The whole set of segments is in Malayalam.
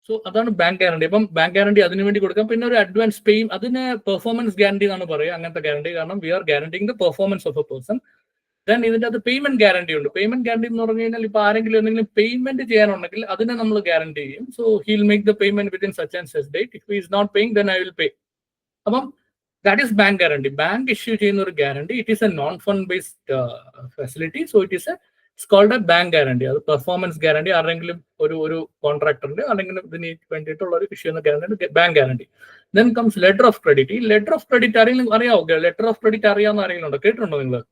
സോ അതാണ് ബാങ്ക് ഗ്യാരണ്ടി. അപ്പം ബാങ്ക് ഗ്യാരണ്ടി അതിനു വേണ്ടി കൊടുക്കാം. പിന്നെ ഒരു അഡ്വാൻസ് പേയും, അതിന് പെർഫോമൻസ് ഗ്യാരണ്ടി എന്നാണ് പറയുക, അങ്ങനത്തെ ഗ്യാരണ്ടി. കാരണം we are guaranteeing the performance of a person. Then ഇതിന്റെ അത് പേയ്മെന്റ് ഗ്യാരണ്ടി ഉണ്ട്. പേയ്മെന്റ് ഗ്യാരണ്ടി എന്ന് പറഞ്ഞു കഴിഞ്ഞാൽ ഇപ്പൊ ആരെങ്കിലും എന്തെങ്കിലും പേയ്മെന്റ് ചെയ്യാനുണ്ടെങ്കിൽ അതിനെ നമ്മൾ ഗ്യാരണ്ടി ചെയ്യും. So he'll make the payment within such and such date. If he is not paying then I will pay. അപ്പം that is bank guarantee. Bank issue ചെയ്യുന്ന ഒരു ഗ്യാരണ്ടി. It is a non fund based facility. So it it's called a bank guarantee. അത് പെർഫോമൻസ് ഗ്യാരണ്ടി, ആരെങ്കിലും ഒരു കോൺട്രാക്ടറിന്റെ അല്ലെങ്കിൽ ഇതിന് വേണ്ടിയിട്ടുള്ള ഒരു ഇഷ്യൂ എന്ന guarantee bank guarantee. Then comes letter of credit. ഈ ലെറ്റർ ഓഫ് ക്രെഡിറ്റ് ആരെങ്കിലും അറിയാവോ? ലെറ്റർ ഓഫ് ക്രെഡിറ്റ് അറിയാവുന്ന ആരെങ്കിലും ഉണ്ടോ? കേട്ടിട്ടുണ്ടോ നിങ്ങൾ?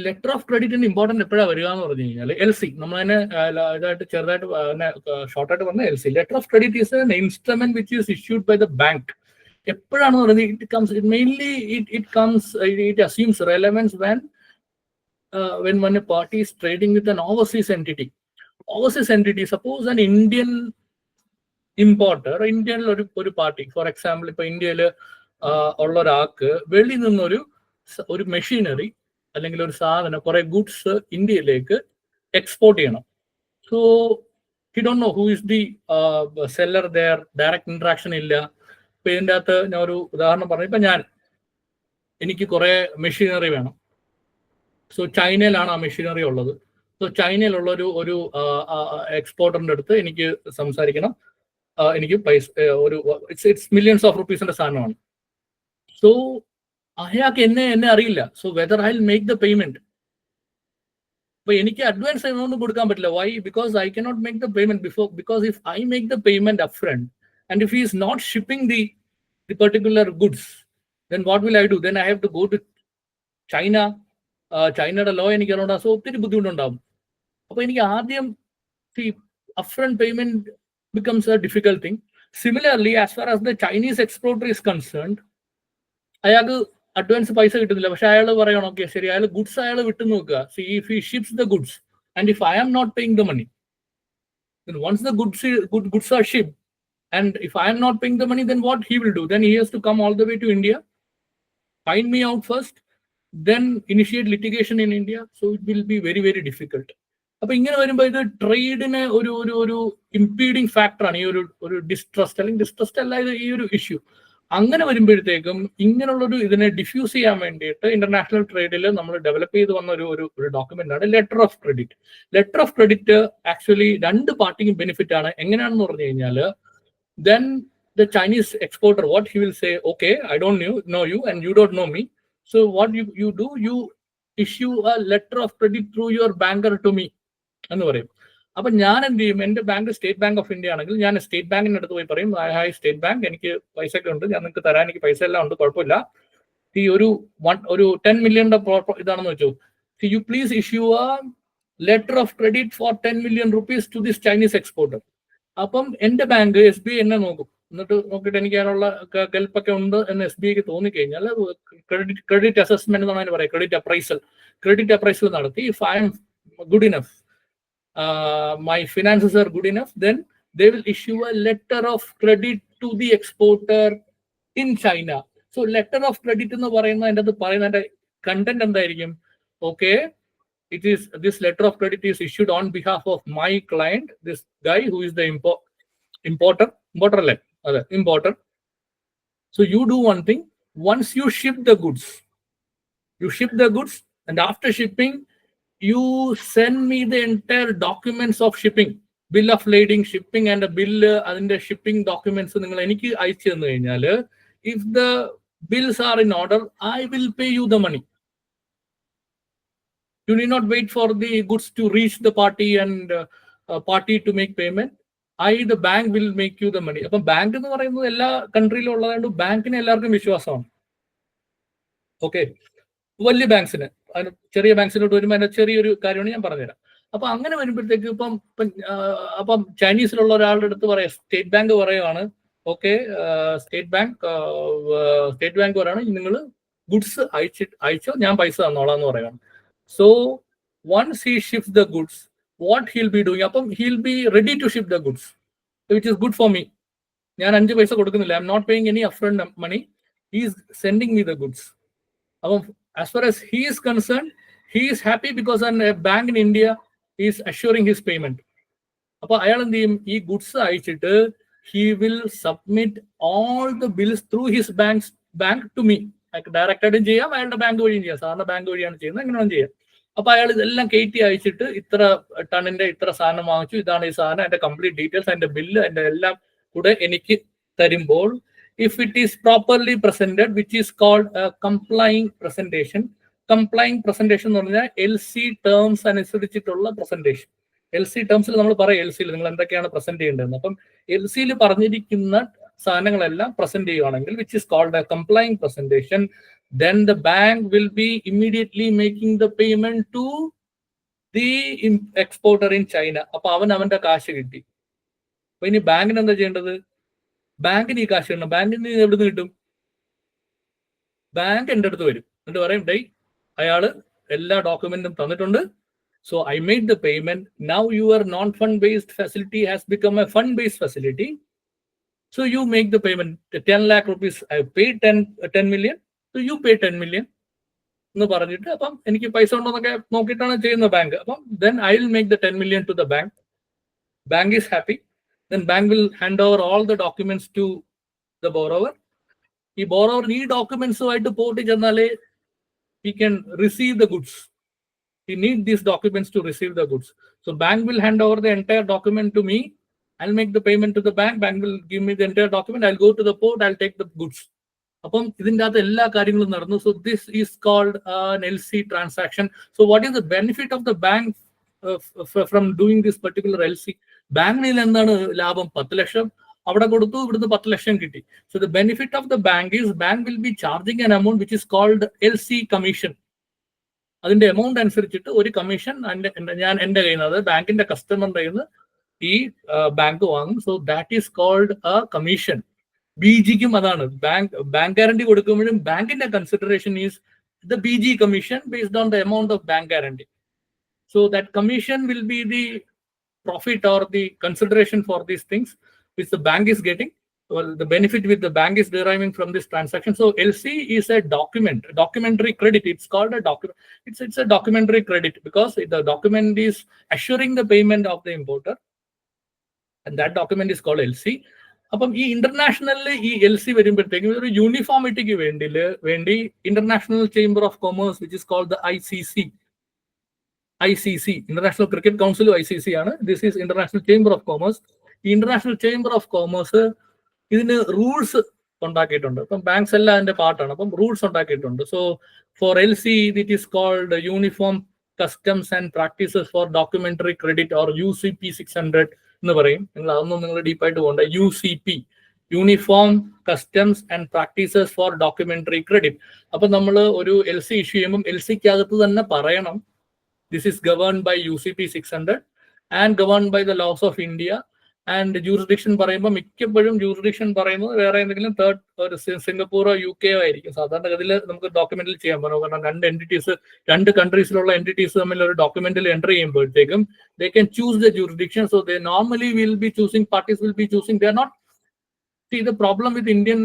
ലെറ്റർ ഓഫ് ക്രെഡിറ്റിന്റെ ഇമ്പോർട്ടന്റ് എപ്പോഴാണ് വരിക എന്ന് പറഞ്ഞു കഴിഞ്ഞാൽ LC, നമ്മൾ തന്നെ ഇതായിട്ട് ചെറുതായിട്ട് ഷോർട്ടായിട്ട് പറഞ്ഞ LC, letter of credit is an instrument which is issued by the bank. എപ്പോഴാണ് പറയുന്നത്? It assumes relevance when one party is trading with an overseas entity. Suppose an Indian importer, ഇന്ത്യയിൽ ഒരു പാർട്ടി, ഫോർ എക്സാമ്പിൾ ഇപ്പൊ ഇന്ത്യയിൽ ഉള്ള ഒരാൾക്ക് വെളിയിൽ നിന്നൊരു മെഷീനറി അല്ലെങ്കിൽ ഒരു സാധനം, കുറെ ഗുഡ്സ് ഇന്ത്യയിലേക്ക് എക്സ്പോർട്ട് ചെയ്യണം. So he don't know who is the seller there, direct interaction ഇല്ല. ഇപ്പൊ ഇതിൻ്റെ അകത്ത് ഞാൻ ഒരു ഉദാഹരണം പറഞ്ഞു. ഇപ്പൊ എനിക്ക് കുറെ മെഷീനറി വേണം. സോ ചൈനയിലാണ് ആ മെഷീനറി ഉള്ളത്. സോ ചൈനയിലുള്ള ഒരു എക്സ്പോർട്ടറിന്റെ അടുത്ത് എനിക്ക് സംസാരിക്കണം. എനിക്ക് പൈസ ഇറ്റ്സ് മില്യൺസ് ഓഫ് റുപ്പീസിന്റെ സാധനമാണ്. സോ അയാൾക്ക് എന്നെ അറിയില്ല. So whether I will make the payment. അപ്പൊ എനിക്ക് അഡ്വാൻസ് എമൗണ്ട് കൊടുക്കാൻ പറ്റില്ല. Why? Because I cannot make the payment before. Because if I make the payment up front and if he is not shipping the particular goods, then what will I do? Then I have to go to China. ചൈനയുടെ ലോ എനിക്ക് അറിയണ്ട. സോ ഒത്തിരി ബുദ്ധിമുട്ടുണ്ടാകും. അപ്പൊ എനിക്ക് ആദ്യം upfront payment becomes a difficult thing. Similarly, as far as the Chinese exporter is concerned, അയാൾക്ക് അഡ്വാൻസ് പൈസ കിട്ടുന്നില്ല. പക്ഷെ അയാൾ പറയണം, ഓക്കെ ശരി, അയാൾ ഗുഡ്സ് അയാൾ വിട്ടു നോക്കുക. If he ships the goods and if I am not paying the money, then once the goods are shipped and if I am not paying the money, then what he will do? Then he has to come all the way to India, find me out first, then initiate litigation in India. So it will be very, very difficult. അപ്പൊ ഇങ്ങനെ വരുമ്പോൾ ഇത് ട്രേഡിന് ഒരു ഇംപീഡിങ് ഫാക്ടറാണ് ഈ ഒരു ഡിസ്ട്രസ്റ്റ്, അല്ലെങ്കിൽ ഡിസ്ട്രസ്റ്റ് അല്ല, ഇത് ഈ ഒരു ഇഷ്യൂ. അങ്ങനെ വരുമ്പോഴത്തേക്കും ഇങ്ങനെയുള്ളൊരു ഇതിനെ ഡിഫ്യൂസ് ചെയ്യാൻ വേണ്ടിയിട്ട് ഇന്റർനാഷണൽ ട്രേഡിൽ നമ്മൾ ഡെവലപ്പ് ചെയ്ത് വന്ന ഒരു ഡോക്യുമെന്റ് ആണ് letter of credit. Letter of credit actually രണ്ട് പാർട്ടിക്കും ബെനിഫിറ്റ് ആണ്. എങ്ങനെയാണെന്ന് പറഞ്ഞു കഴിഞ്ഞാൽ, then the Chinese exporter, what he will say, okay, I don't know you and you don't know me, so what you do, you issue a letter of credit through your banker to me എന്ന് പറയും. അപ്പൊ ഞാൻ എന്ത് ചെയ്യും? എന്റെ bank state bank of India ആണെങ്കിൽ ഞാൻ സ്റ്റേറ്റ് ബാങ്കിന്റെ അടുത്ത് പോയി പറയും, ഹായ് സ്റ്റേറ്റ് ബാങ്ക്, എനിക്ക് പൈസ ഒക്കെ ഉണ്ട്, ഞാൻ നിങ്ങൾക്ക് തരാൻ, എനിക്ക് പൈസ എല്ലാം ഉണ്ട്, കുഴപ്പമില്ല. ഈ ഒരു 10 million ഇതാണെന്ന് വെച്ചു, you please issue a letter of credit for 10 million rupees to this Chinese exporter. അപ്പം എന്റെ ബാങ്ക് SBI എന്നെ നോക്കും. എന്നിട്ട് നോക്കിയിട്ട് എനിക്ക് അതിനുള്ള കെൽപ്പൊക്കെ ഉണ്ട് എന്ന് SBIക്ക് തോന്നിക്കഴിഞ്ഞാൽ ക്രെഡിറ്റ് അസസ്മെന്റ് എന്നാണ് അതിന് പറയുക, ക്രെഡിറ്റ് അപ്രൈസൽ നടത്തി. If I M good enough, my finances are good enough, then they will issue a letter of credit to the exporter in China. So letter of credit എന്ന് പറയുന്ന അതിൻ്റെ അത് പറയുന്നതിന്റെ കണ്ടന്റ് എന്തായിരിക്കും? Okay, this letter of credit is issued on behalf of my client, this guy who is the importer. So you do one thing. Once you ship the goods, and after shipping you send me the entire documents of shipping, bill of lading, shipping and a bill, അതിന്റെ shipping documents നിങ്ങൾ എനിക്ക് അയച്ചു തന്നു കഴിഞ്ഞാൽ, if the bills are in order, I will pay you the money. You need not wait for the goods to reach the party and party to make payment. The bank will make you the money. അപ്പം ബാങ്ക് എന്ന് പറയുന്നത് എല്ലാ കൺട്രിയിലും ഉള്ളതുകൊണ്ട് ബാങ്കിന് എല്ലാവർക്കും വിശ്വാസമാണ്. ഓക്കെ, വലിയ ബാങ്ക്സിന്, അതിന് ചെറിയ ബാങ്ക്സിലോട്ട് വരുമ്പോൾ അതിന്റെ ചെറിയൊരു കാര്യമാണ് ഞാൻ പറഞ്ഞുതരാം. അപ്പൊ അങ്ങനെ വരുമ്പോഴത്തേക്ക് അപ്പം ചൈനീസിലുള്ള ഒരാളുടെ അടുത്ത് പറയാം, സ്റ്റേറ്റ് ബാങ്ക് പറയുവാണ്, ഓക്കെ സ്റ്റേറ്റ് ബാങ്ക് പറയാണ്, നിങ്ങൾ ഗുഡ്സ് അയച്ചോ, ഞാൻ പൈസ തന്നോളാം എന്ന് പറയുകയാണ്. So once he ships the goods, what he'll be doing, അപ്പം he'll be ready to ship the goods, which is good for me. ഞാൻ 5 പൈസ കൊടുക്കുന്നില്ല, I'm not paying any upfront money, he is sending me the goods. അപ്പം as far as he is concerned, he is happy because a bank in India is assuring his payment. അപ്പൊ അയാൾ എന്ത് ചെയ്യും? ഈ ഗുഡ്സ് അയച്ചിട്ട് he will submit all the bills through his bank to me. Direct ആയിട്ടും ചെയ്യാം, അയാളുടെ ബാങ്ക് വഴിയും ചെയ്യാം. സാധാരണ ബാങ്ക് വഴിയാണ് ചെയ്യുന്നത്, എങ്ങനെയാണ് ചെയ്യാം. അപ്പൊ അയാൾ ഇതെല്ലാം കയറ്റി അയച്ചിട്ട് ഇത്ര ടണ്ണിന്റെ ഇത്ര സാധനം വാങ്ങിച്ചു, ഇതാണ് ഈ സാധനം, അതിന്റെ കംപ്ലീറ്റ് ഡീറ്റെയിൽസ്, അതിന്റെ ബില്ല്, അതിന്റെ എല്ലാം കൂടെ എനിക്ക് തരുമ്പോൾ, if it is properly presented, which is called complying presentation. Complying presentation എന്ന് പറഞ്ഞാൽ LC ടേംസ് അനുസരിച്ചിട്ടുള്ള പ്രസന്റേഷൻ. LC ടേംസിൽ നമ്മൾ പറയും LCയിൽ നിങ്ങൾ എന്തൊക്കെയാണ് പ്രസന്റ് ചെയ്യേണ്ടതെന്ന്. അപ്പം LCയിൽ പറഞ്ഞിരിക്കുന്ന സാധനങ്ങളെല്ലാം പ്രസന്റ് ചെയ്യുകയാണെങ്കിൽ, which is called a complying presentation, then the bank will be immediately making the payment to the exporter in China. അപ്പൊ അവന്റെ കാശ് കിട്ടി. അപ്പൊ ഇനി ബാങ്കിന് എന്താ ചെയ്യേണ്ടത്? ബാങ്കിന് ഈ കാശ് കിട്ടണം. ബാങ്കിന് എവിടെ നിന്ന് കിട്ടും? ബാങ്ക് എൻ്റെ അടുത്ത് വരും, എന്നിട്ട് പറയും, ഡേ അയാള് എല്ലാ ഡോക്യുമെന്റും തന്നിട്ടുണ്ട്, so I made the payment, now your non-fund based facility has become a fund based facility, so you make the payment. 10 lakh rupees I paid 10 million, so you pay 10 million എന്ന് പറഞ്ഞിട്ട്, അപ്പം എനിക്ക് പൈസ ഉണ്ടോ എന്നൊക്കെ നോക്കിയിട്ടാണ് ചെയ്യുന്നത് ബാങ്ക്. അപ്പം then I will make the 10 million to the bank. Bank is happy. Then bank will hand over all the documents to the borrower. ഈ borrower ഈ ഡോക്യുമെന്റ്സുമായിട്ട് പോയിട്ട് ചെന്നാലേ he can receive the goods. He need these documents to receive the goods. So bank will hand over the entire document to me. I'll make the payment to the bank. Bank will give me the entire document. I'll go to the port. I'll take the goods. അപ്പം ഇതിൻ്റെ അകത്ത് എല്ലാ കാര്യങ്ങളും നടന്നു. So this is called an LC transaction. So what is the benefit of the bank from doing this particular LC? ബാങ്കിന് എന്താണ് ലാഭം? 10 ലക്ഷം അവിടെ കൊടുത്തു, ഇവിടുന്ന് 10 ലക്ഷം കിട്ടി. So the benefit of the bank is bank will be charging an amount which is called LC commission. അതിന്റെ എമൗണ്ട് അനുസരിച്ചിട്ട് ഒരു കമ്മീഷൻ ഞാൻ എൻ്റെ കയ്യിൽ നിന്ന്, അതായത് ബാങ്കിന്റെ കസ്റ്റമറിന്റെ കയ്യിൽ നിന്ന് ഈ ബാങ്ക് വാങ്ങും. So that is called a commission. BGക്കും അതാണ്. ബാങ്ക് ഗ്യാരണ്ടി കൊടുക്കുമ്പോഴും ബാങ്കിന്റെ consideration is the BG commission based on the amount of bank guarantee. So that commission will be the profit or the consideration for these things which the bank is getting. Well, the benefit with the bank is deriving from this transaction. So LC is a documentary credit. It's called a document. It's a documentary credit because the document is assuring the payment of the importer, and that document is called LC. അപ്പം ഈ ഇന്റർനാഷണലിൽ ഈ LC വരുമ്പോഴത്തേക്കും ഒരു യൂണിഫോമിറ്റിക്ക് വേണ്ടി international chamber of commerce which is called the ICC, international cricket കൗൺസിലും ICC ആണ്. This is international chamber of commerce. ഈ ഇന്റർനാഷണൽ ചേംബർ ഓഫ് കോമേഴ്സ് ഇതിന് റൂൾസ് ഉണ്ടാക്കിയിട്ടുണ്ട്. അപ്പം ബാങ്ക്സ് എല്ലാം അതിന്റെ പാർട്ടാണ്. അപ്പം റൂൾസ് ഉണ്ടാക്കിയിട്ടുണ്ട്. So for LC it is called uniform customs and practices for documentary credit or UCP 600 എന്ന് പറയും. അതൊന്നും നിങ്ങൾ ഡീപ്പായിട്ട് പോകണ്ട. UCP, uniform customs and practices for documentary credit. അപ്പൊ നമ്മൾ ഒരു LC ഇഷ്യൂ ചെയ്യുമ്പോൾ LCക്ക് അകത്ത് തന്നെ പറയണം, this is governed by UCP 600 and governed by the laws of India. And jurisdiction പറയുമ്പോൾ മിക്കപ്പോഴും ജൂറിഡിക്ഷൻ പറയുന്നത് വേറെ എന്തെങ്കിലും തേർഡ് ഒരു സിംഗപ്പൂറോ UK ആയിരിക്കും. സാധാരണഗതിയിൽ നമുക്ക് ഡോക്യുമെന്റിൽ ചെയ്യാൻ പറ്റും. കാരണം രണ്ട് കൺട്രീസിലുള്ള എൻറ്റിറ്റീസ് തമ്മിൽ ഒരു ഡോക്യുമെന്റിൽ എൻ്റർ ചെയ്യുമ്പോഴത്തേക്കും they can choose the jurisdiction. So they normally will be choosing, parties will be choosing. They are not, see, the problem with Indian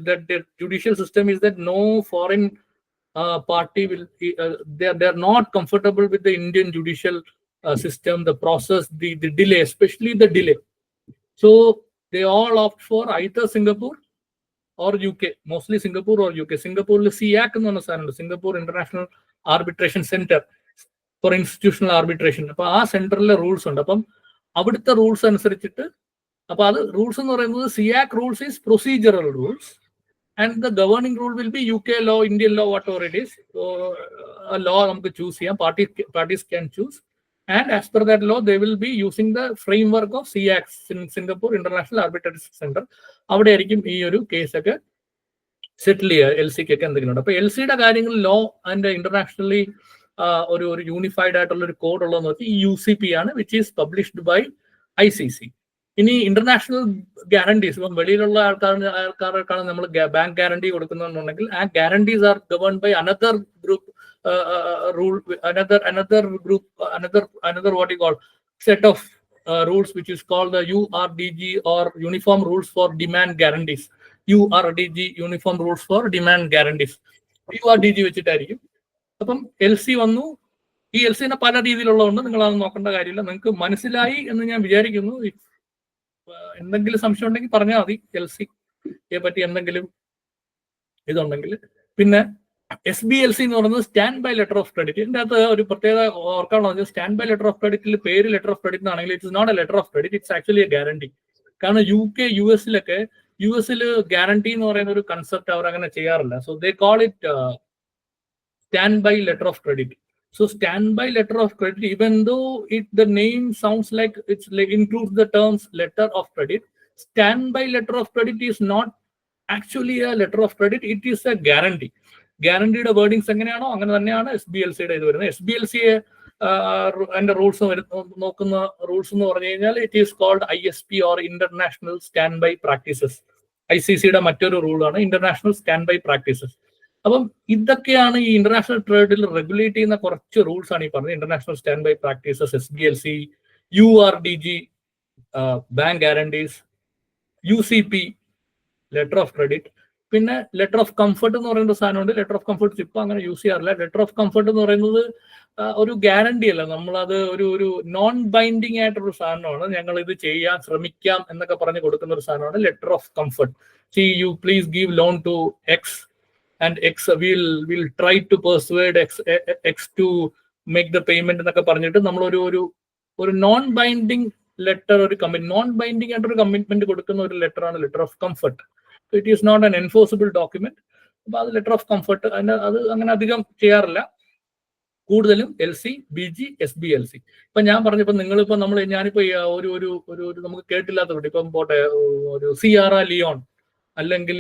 that the judicial system is that no foreign party will they are not comfortable with the Indian judicial system, the process, the delay, especially the delay. So they all opt for either Singapore or UK, mostly Singapore or UK. Singapore SIAC എന്ന് പറഞ്ഞ സാധനമുണ്ട്, Singapore International Arbitration Center for Institutional Arbitration. അപ്പൊ ആ സെന്ററിലെ റൂൾസ് ഉണ്ട്. അപ്പം അവിടുത്തെ റൂൾസ് അനുസരിച്ചിട്ട്, അപ്പൊ അത് റൂൾസ് എന്ന് പറയുന്നത് SIAC rules is procedural rules and the governing rule will be UK law, Indian law, whatever it is. So a law നമുക്ക് ചൂസ് ചെയ്യാം, parties can choose. And as per that law, they will be using the framework of SIAC, Singapore International Arbitration Center. അവിടെ ആയിരിക്കും ഈ ഒരു കേസൊക്കെ സെറ്റിൽ ചെയ്യുക. LCക്കൊക്കെ എന്തെങ്കിലും ഉണ്ട്. അപ്പൊ LCയുടെ കാര്യങ്ങൾ ലോ ആൻഡ് ഇന്റർനാഷണലി ഒരു യൂണിഫൈഡ് ആയിട്ടുള്ള ഒരു കോഡ് ഉള്ളതെന്ന് വെച്ചാൽ ഈ UCP ആണ്, which is published by ICC. ഇനി ഇന്റർനാഷണൽ ഗ്യാരണ്ടീസ്, ഇപ്പം വെളിയിലുള്ള ആൾക്കാർക്കാണ് നമ്മൾ ബാങ്ക് ഗ്യാരണ്ടി കൊടുക്കുന്നുണ്ടെങ്കിൽ ആ guarantees are governed by another group rule, another group, another what you call set of rules, which is called the URDG or Uniform Rules for Demand Guarantees. URDG, Uniform Rules for Demand Guarantees. URDG വെച്ചിട്ടായിരിക്കും. അപ്പം LC വന്നു, ഈ LC പല രീതിയിലുള്ളതുകൊണ്ട് നിങ്ങൾ അത് നോക്കേണ്ട കാര്യമില്ല. നിങ്ങൾക്ക് മനസ്സിലായി എന്ന് ഞാൻ വിചാരിക്കുന്നു. എന്തെങ്കിലും സംശയം ഉണ്ടെങ്കിൽ പറഞ്ഞാൽ മതി. LCയെ പറ്റി എന്തെങ്കിലും ഇതുണ്ടെങ്കിൽ. പിന്നെ SBLC എന്ന് പറയുന്നത് standby letter of credit. ഇതിൻ്റെ അകത്ത് ഒരു പ്രത്യേകത ഓർക്കാനുള്ളത്, സ്റ്റാൻഡ് ബൈ ലെറ്റർ ഓഫ് ക്രെഡിറ്റിൽ പേര് ലെറ്റർ ഓഫ് ക്രെഡിറ്റ് ആണെങ്കിൽ it's not a letter of credit, it's actually a guarantee. കാരണം UK, US ഗ്യാരണ്ടി എന്ന് പറയുന്ന ഒരു കൺസെപ്റ്റ് അവർ അങ്ങനെ ചെയ്യാറില്ല. So they call it standby letter of credit. So standby letter of credit, even though the name sounds like includes the terms letter of credit, standby letter of credit is not actually a letter of credit, it is a guarantee. Guaranteed wordings എങ്ങനെയാണോ അങ്ങനെ തന്നെയാണ് SBLCയുടെ ഇത് വരുന്നത്. SBLCയെ അതിന്റെ റൂൾസ് നോക്കുന്ന റൂൾസ് എന്ന് പറഞ്ഞു കഴിഞ്ഞാൽ it is called ISP or international standby practices. ICCയുടെ മറ്റൊരു റൂളാണ് ഇന്റർനാഷണൽ സ്റ്റാൻഡ് ബൈ പ്രാക്ടീസസ്. അപ്പം ഇതൊക്കെയാണ് ഈ ഇന്റർനാഷണൽ ട്രേഡിൽ റെഗുലേറ്റ് ചെയ്യുന്ന കുറച്ച് റൂൾസ് ആണ് ഈ പറഞ്ഞത്. International standby practices, SBLC, URDG, bank guarantees, UCP, letter of credit. പിന്നെ ലെറ്റർ ഓഫ് കംഫർട്ട് എന്ന് പറയുന്ന സാധനമുണ്ട്. ലെറ്റർ ഓഫ് കംഫർട്ട് ഇപ്പൊ അങ്ങനെ യൂസ് ചെയ്യാറില്ല. ലെറ്റർ ഓഫ് കംഫർട്ട് എന്ന് പറയുന്നത് ഒരു ഗ്യാരണ്ടി അല്ല, നമ്മളത് ഒരു നോൺ ബൈൻഡിങ് ആയിട്ടൊരു സാധനമാണ്. ഞങ്ങൾ ഇത് ചെയ്യാൻ ശ്രമിക്കാം എന്നൊക്കെ പറഞ്ഞ് കൊടുക്കുന്ന ഒരു സാധനമാണ് letter of comfort. You please give loan to X and X will try to persuade X to make the payment എന്നൊക്കെ പറഞ്ഞിട്ട് നമ്മൾ ഒരു നോൺ ബൈൻഡിങ് ലെറ്റർ, ഒരു നോൺ ബൈൻഡിങ് ആയിട്ടൊരു കമ്മിറ്റ്മെന്റ് കൊടുക്കുന്ന ഒരു ലെറ്ററാണ് letter of comfort. It is not an enforceable document. അപ്പൊ അത് ലെറ്റർ ഓഫ് കംഫർട്ട് അത് അങ്ങനെ അധികം ചെയ്യാറില്ല. കൂടുതലും LC, BG, SBLC. ഇപ്പൊ ഞാൻ പറഞ്ഞപ്പോ നിങ്ങളിപ്പോ ഞാനിപ്പോ ഒരു നമുക്ക് കേട്ടില്ലാത്ത ഇപ്പം പോട്ടെ, ഒരു സിയാറ ലിയോൺ അല്ലെങ്കിൽ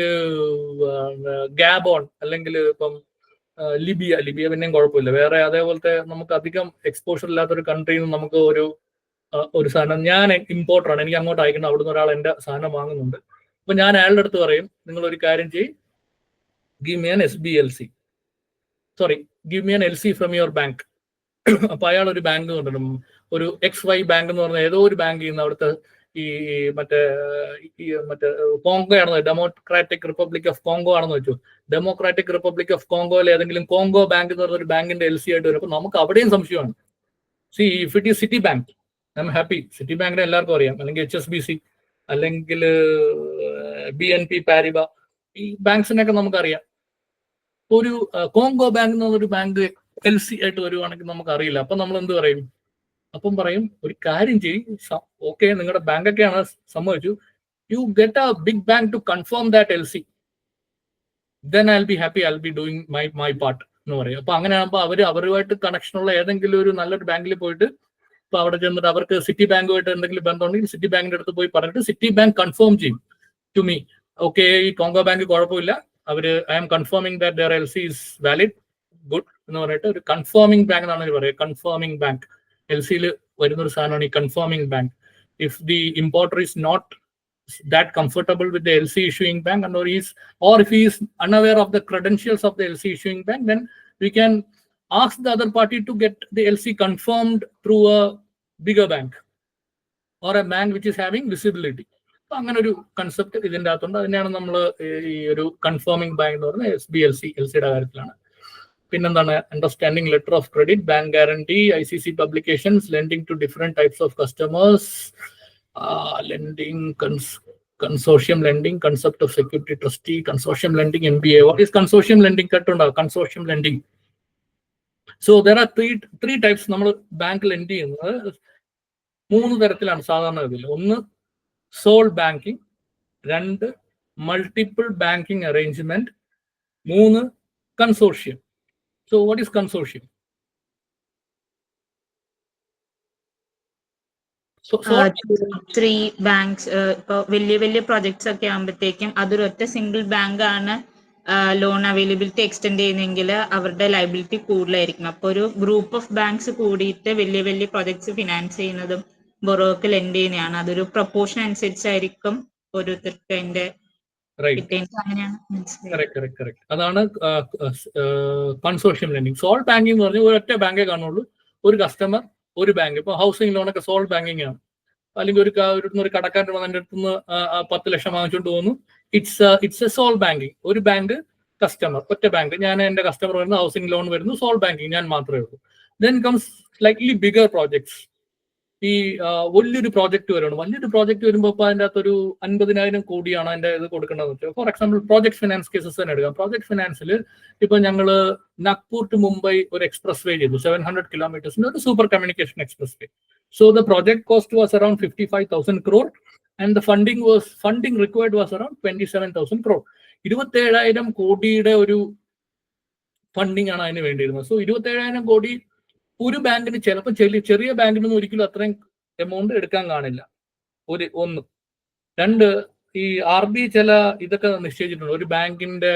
ഗാബോൺ അല്ലെങ്കിൽ ഇപ്പം ലിബിയ പിന്നെയും കുഴപ്പമില്ല. വേറെ അതേപോലത്തെ നമുക്ക് അധികം എക്സ്പോഷർ ഇല്ലാത്തൊരു കൺട്രിയിൽ നിന്ന് നമുക്ക് ഒരു സാധനം, ഞാൻ ഇമ്പോർട്ടറാണ്, എനിക്ക് അങ്ങോട്ട് അയക്കണം, അവിടുന്ന് ഒരാൾ എൻ്റെ സാധനം വാങ്ങുന്നുണ്ട്. അപ്പൊ ഞാൻ അയാളുടെ അടുത്ത് പറയും, നിങ്ങൾ ഒരു കാര്യം ചെയ്യും, give me an SBLC, sorry give me an LC from your bank. അപ്പൊ അയാൾ ഒരു ബാങ്ക് കൊണ്ടുവരും, ഒരു XY ബാങ്ക് എന്ന് പറഞ്ഞ ഏതോ ഒരു ബാങ്കിൽ നിന്ന്, അവിടുത്തെ ഈ മറ്റേ കോങ്കോ ആണെന്ന്, ഡെമോക്രാറ്റിക് റിപ്പബ്ലിക് ഓഫ് കോങ്കോ ആണെന്ന് വെച്ചു, ഡെമോക്രാറ്റിക് റിപ്പബ്ലിക് ഓഫ് കോങ്കോയിൽ ഏതെങ്കിലും കോങ്കോ ബാങ്ക് എന്ന് പറഞ്ഞ ഒരു ബാങ്കിന്റെ LC ആയിട്ട് വരും. അപ്പൊ നമുക്ക് അവിടെയും സംശയമാണ്. If it is city bank, I am happy. City ബാങ്കിനെ എല്ലാവർക്കും അറിയാം, അല്ലെങ്കിൽ HSBC, അല്ലെങ്കിൽ BNP പാരിബ, ഈ ബാങ്ക്സിനൊക്കെ നമുക്കറിയാം. ഒരു കോങ്കോ ബാങ്ക് എന്ന് പറഞ്ഞൊരു ബാങ്ക് LC ആയിട്ട് വരുവാണെങ്കിൽ നമുക്ക് അറിയില്ല. അപ്പൊ നമ്മൾ എന്ത് പറയും? അപ്പം പറയും, ഒരു കാര്യം ചെയ്യും, ഓക്കെ നിങ്ങളുടെ ബാങ്കൊക്കെയാണ് സമ്മതിച്ചു, you get a big bank to confirm that LC, then I will be happy, I will be doing my part എന്ന് പറയും. അപ്പൊ അങ്ങനെയാകുമ്പോൾ അവരുമായിട്ട് കണക്ഷനുള്ള ഏതെങ്കിലും ഒരു നല്ലൊരു ബാങ്കിൽ പോയിട്ട്, ഇപ്പൊ അവിടെ ചെന്നിട്ട് അവർക്ക് സിറ്റി ബാങ്കുമായിട്ട് എന്തെങ്കിലും ബന്ധമുണ്ടെങ്കിൽ സിറ്റി ബാങ്കിന്റെ അടുത്ത് പോയി പറഞ്ഞിട്ട് സിറ്റി ബാങ്ക് കൺഫേം ചെയ്യും ടു മീ, ഓക്കെ ഈ കോങ്കോ ബാങ്ക് കുഴപ്പമില്ല, I am confirming that there LC is valid, good എന്ന് പറഞ്ഞിട്ട് ഒരു കൺഫേമിംഗ് ബാങ്ക് എന്നാണ് പറയുക. കൺഫേമിംഗ് ബാങ്ക് LCയിൽ വരുന്ന ഒരു സാധനമാണ് ഈ confirming bank. If the importer is not that comfortable with the LC issuing bank, and or if he is unaware of the credentials of the LC issuing bank, then we can ask the other party to get the LC confirmed through a bigger bank or a bank which is having visibility. അപ്പൊ അങ്ങനെ ഒരു കൺസെപ്റ്റ് ഇതിൻ്റെ അകത്തുണ്ട്. അതിനെയാണ് നമ്മൾ ഈ ഒരു കൺഫേമിംഗ് ബാങ്ക് എന്ന് പറയുന്നത്. SBLC LCയുടെ കാര്യത്തിലാണ്. പിന്നെന്താണ്? Understanding letter of credit, bank guarantee, ICC publications, lending to different types of customers, lending, consortium lending, concept of security trustee, consortium lending, MBA. What is consortium lending? Consortium lending. So there are three types. നമ്മൾ ബാങ്ക് ലെൻഡ് ചെയ്യുന്നത് 3 തരത്തിലാണ് സാധാരണ ഇതിൽ. ഒന്ന് sole banking, 2 multiple banking arrangement, 3 consortium. So what is consortium? Three banks, ഇപ്പോൾ വലിയ പ്രോജക്ട്സ് ഒക്കെ ആകുമ്പോഴത്തേക്കും അതൊരൊറ്റ സിംഗിൾ ബാങ്ക് ആണ് ലോൺ അവൈലബിലിറ്റി എക്സ്റ്റെൻഡ് ചെയ്യുന്നെങ്കിൽ അവരുടെ ലയബിലിറ്റി കൂടുതലായിരിക്കും. അപ്പോൾ ഒരു ഗ്രൂപ്പ് ഓഫ് ബാങ്ക്സ് കൂടിയിട്ട് വലിയ പ്രോജക്ട്സ് ഫിനാൻസ് ചെയ്യുന്നതും ബൊറോക്ക് ലെൻഡ് ചെയ്യുന്നതാണ്. അതൊരു പ്രൊപ്പോർഷൻ അനുസരിച്ചായിരിക്കും ഓരോരുത്തർക്ക് അതിന്റെ. അതാണ് കൺസോർഷ്യം ലെൻഡിങ്. സോൾ ബാങ്കിങ് എന്ന് പറഞ്ഞാൽ ഒരൊറ്റ ബാങ്കേ കാണുള്ളൂ, ഒരു കസ്റ്റമർ ഒരു ബാങ്ക്. ഇപ്പൊ ഹൗസിംഗ് ലോണൊക്കെ സോൾ ബാങ്കിങ് ആണ്. അല്ലെങ്കിൽ ഒരു കടക്കാരൻ വന്നതിൻ്റെ അടുത്തുനിന്ന് 10 ലക്ഷം വാങ്ങിച്ചുകൊണ്ട് പോകുന്നു, ഇറ്റ്സ് എ സോൾ ബാങ്കിങ്. ഒരു ബാങ്ക് കസ്റ്റമർ, ഒറ്റ ബാങ്ക്. ഞാൻ എന്റെ കസ്റ്റമർ വരുന്നു, ഹൗസിംഗ് ലോൺ വരുന്നു, സോൾ ബാങ്കിങ് ഞാൻ മാത്രമേ ഉള്ളൂ. Then comes slightly bigger projects. ഈ വലിയൊരു പ്രോജക്റ്റ് വരുവാണ്. വലിയൊരു പ്രോജക്റ്റ് വരുമ്പോൾ ഇപ്പോൾ അതിൻ്റെ അകത്തൊരു 50,000 കോടിയാണ് അതിൻ്റെ ഇത് കൊടുക്കേണ്ടതെന്ന് വെച്ചാൽ, for example project finance cases തന്നെ എടുക്കാം. പ്രോജക്ട് ഫിനാൻസിൽ ഇപ്പൊ ഞങ്ങൾ നാഗ്പൂർ ടു മുംബൈ ഒരു എക്സ്പ്രസ് വേ ചെയ്തു, 700 കിലോമീറ്റേഴ്സിന്റെ ഒരു super communication express way. So the project cost was around 55,000 crore and the funding required was around 27,000 crore. 27,000 കോടിയുടെ ഒരു ഫണ്ടിങ് ആണ് അതിന് വേണ്ടിയിരുന്നത്. സോ 27,000 കോടി ഒരു ബാങ്കിന് ചിലപ്പോൾ ചെറിയ ബാങ്കിനൊന്നും ഒരിക്കലും അത്രയും എമൗണ്ട് എടുക്കാൻ കാണില്ല. ഒന്ന്. രണ്ട്, ഈ RBI ചില ഇതൊക്കെ നിശ്ചയിച്ചിട്ടുണ്ട്. ഒരു ബാങ്കിന്റെ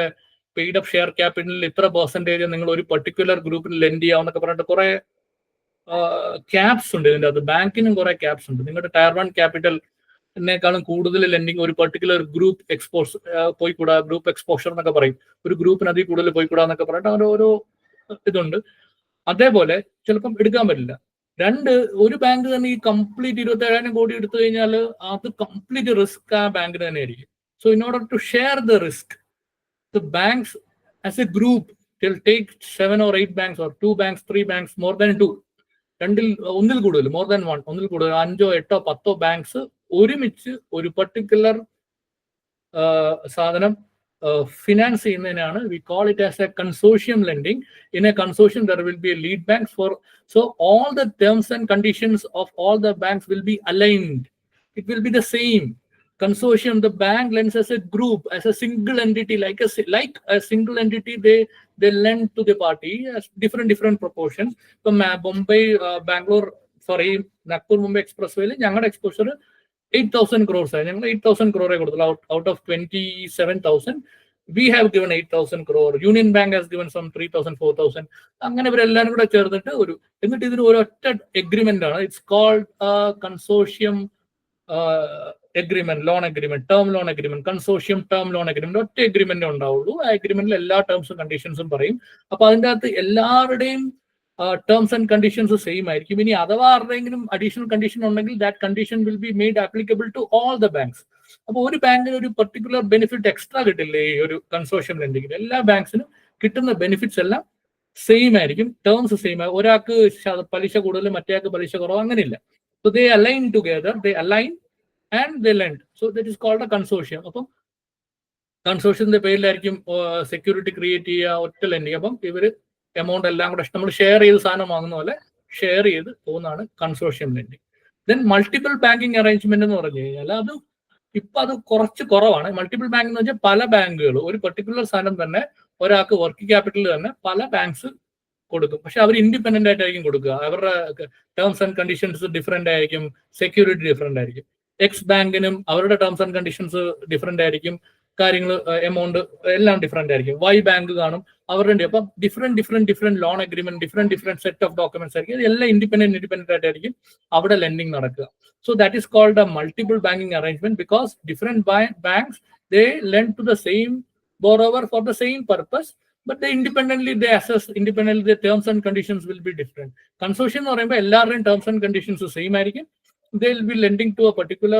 പെയ്ഡ് അപ്പ് ഷെയർ ക്യാപിറ്റലിൽ ഇത്ര പെർസെന്റേജ് നിങ്ങൾ ഒരു പർട്ടിക്കുലർ ഗ്രൂപ്പിന് ലെൻഡ് ചെയ്യാമെന്നൊക്കെ പറഞ്ഞിട്ട് കുറെ ക്യാപ്സ് ഉണ്ട് ഇതിൻ്റെ അകത്ത്. ബാങ്കിനും കുറെ ക്യാപ്സ് ഉണ്ട്. നിങ്ങളുടെ ടയർ 1 ക്യാപിറ്റലിനേക്കാളും കൂടുതൽ ലെൻഡിങ് ഒരു പർട്ടിക്കുലർ ഗ്രൂപ്പ് പോയിക്കൂടാ, ഗ്രൂപ്പ് എക്സ്പോഷർ എന്നൊക്കെ പറയും. ഒരു ഗ്രൂപ്പിന് അതിൽ കൂടുതൽ പോയിക്കൂടാന്നൊക്കെ പറഞ്ഞിട്ട് അങ്ങനെ ഓരോ ഇതുണ്ട്. അതേപോലെ ചിലപ്പം എടുക്കാൻ പറ്റില്ല. രണ്ട്, ഒരു ബാങ്ക് തന്നെ ഈ കംപ്ലീറ്റ് 27,000 കോടി എടുത്തു കഴിഞ്ഞാൽ അത് കംപ്ലീറ്റ് റിസ്ക് ആ ബാങ്കിന് തന്നെ ആയിരിക്കും. So in order to share the risk, the banks as a group will take 7 or 8 banks or 2 banks, 3 banks, more than 2, ഒന്നിൽ കൂടുതൽ, മോർ ദാൻ 1, ഒന്നിൽ കൂടുതൽ 5, 8, 10 ബാങ്ക്സ് ഒരുമിച്ച് ഒരു പർട്ടിക്കുലർ സാധനം ഫിനാൻസ് ചെയ്യുന്നതിനാണ് we call it as a consortium lending. In a consortium there will be a lead bank for, so all the terms and conditions of all the banks will be aligned. It will be the same. Consortium, the bank lends as a group, as a single entity, like a single entity, they lend to the party as different proportions. So Mumbai, Bangalore, sorry, Nagpur Mumbai Expressway, ഞങ്ങളുടെ എക്സ്പോഷർ 8,000 crores ആയി. ഞങ്ങൾ 8,000 crore കൊടുത്തുള്ളൂ. Out of 27,000 we have given 8,000 crore. Union Bank has given some 3,000, 4,000. അങ്ങനെ ഇവരെല്ലാവരും കൂടെ ചേർന്നിട്ട് എന്നിട്ട് ഇതിന് ഒരൊറ്റ എഗ്രിമെന്റ് ആണ്. It's called consortium agreement, loan agreement, term loan agreement, consortium term loan agreement. ഒറ്റ എഗ്രിമെന്റ് ഉണ്ടാവുള്ളൂ. ആ എഗ്രിമെന്റിൽ എല്ലാ ടേംസും കണ്ടീഷൻസും പറയും. അപ്പൊ അതിൻ്റെ അകത്ത് എല്ലാവരുടെയും ടേംസ് ആൻഡ് കണ്ടീഷൻസ് സെയിം ആയിരിക്കും. ഇനി അഥവാ ആരുടെയെങ്കിലും അഡീഷണൽ കണ്ടീഷൻ ഉണ്ടെങ്കിൽ that condition will be made applicable to all the banks. അപ്പോൾ ഒരു ബാങ്കിന് ഒരു പർട്ടിക്കുലർ ബെനിഫിറ്റ് എക്സ്ട്രാ കിട്ടില്ലേ ഈ ഒരു കൺസോഷ്യം ലെൻഡിങ്ങിൽ? എല്ലാ ബാങ്ക്സിനും കിട്ടുന്ന ബെനിഫിറ്റ്സ് എല്ലാം സെയിം ആയിരിക്കും, ടേംസ് സെയിം ആയിരിക്കും. ഒരാൾക്ക് പലിശ കൂടുതൽ, മറ്റേയാൾക്ക് പലിശ കുറവ്, അങ്ങനെയില്ല. So they align together, they align and they lend. So that is called a consortium. അപ്പം കൺസോഷ്യത്തിന്റെ പേരിലായിരിക്കും സെക്യൂരിറ്റി ക്രിയേറ്റ് ചെയ്യുക, ഒറ്റ ലെൻഡിങ്. അപ്പം ഇവര് എമൗണ്ട് എല്ലാം കൂടെ നമ്മൾ ഷെയർ ചെയ്ത് സാധനം വാങ്ങുന്ന പോലെ ഷെയർ ചെയ്ത് പോകുന്നതാണ് consortium lending. Then multiple banking arrangement എന്ന് പറഞ്ഞു കഴിഞ്ഞാൽ അത് കുറച്ച് കുറവാണ്. മൾട്ടിപ്പിൾ ബാങ്ക് എന്ന് വെച്ചാൽ പല ബാങ്കുകൾ ഒരു പർട്ടിക്കുലർ സാധനം തന്നെ ഒരാൾക്ക് വർക്കിംഗ് ക്യാപിറ്റൽ തന്നെ പല ബാങ്ക്സ് കൊടുക്കും. പക്ഷെ അവർ ഇൻഡിപെൻഡന്റ് ആയിട്ടായിരിക്കും കൊടുക്കുക. അവരുടെ ടേംസ് ആൻഡ് കണ്ടീഷൻസ് ഡിഫറെന്റ് ആയിരിക്കും, സെക്യൂരിറ്റി ഡിഫറെന്റ് ആയിരിക്കും. എക്സ് ബാങ്കിനും അവരുടെ ടേംസ് ആൻഡ് കണ്ടീഷൻസ് ഡിഫറെന്റ് ആയിരിക്കും, കാര്യങ്ങൾ എമൗണ്ട് എല്ലാം ഡിഫറെന്റ് ആയിരിക്കും. വൈ ബാങ്ക് കാണും അവരുടെ. അപ്പം different loan agreement, different set of documents ആയിരിക്കും. എല്ലാം ഇൻഡിപെൻഡന്റ് ആയിട്ടായിരിക്കും അവിടെ ലെൻഡിങ് നടക്കുക. So that is called a multiple banking arrangement because different banks they lend to the same borrower for the same purpose, but they assess independently the terms and conditions will be different. Consortium എന്ന് പറയുമ്പോൾ എല്ലാവരുടെയും ടേംസ് ആൻഡ് കണ്ടീഷൻസ് സെയിം ആയിരിക്കും. They will be lending to a particular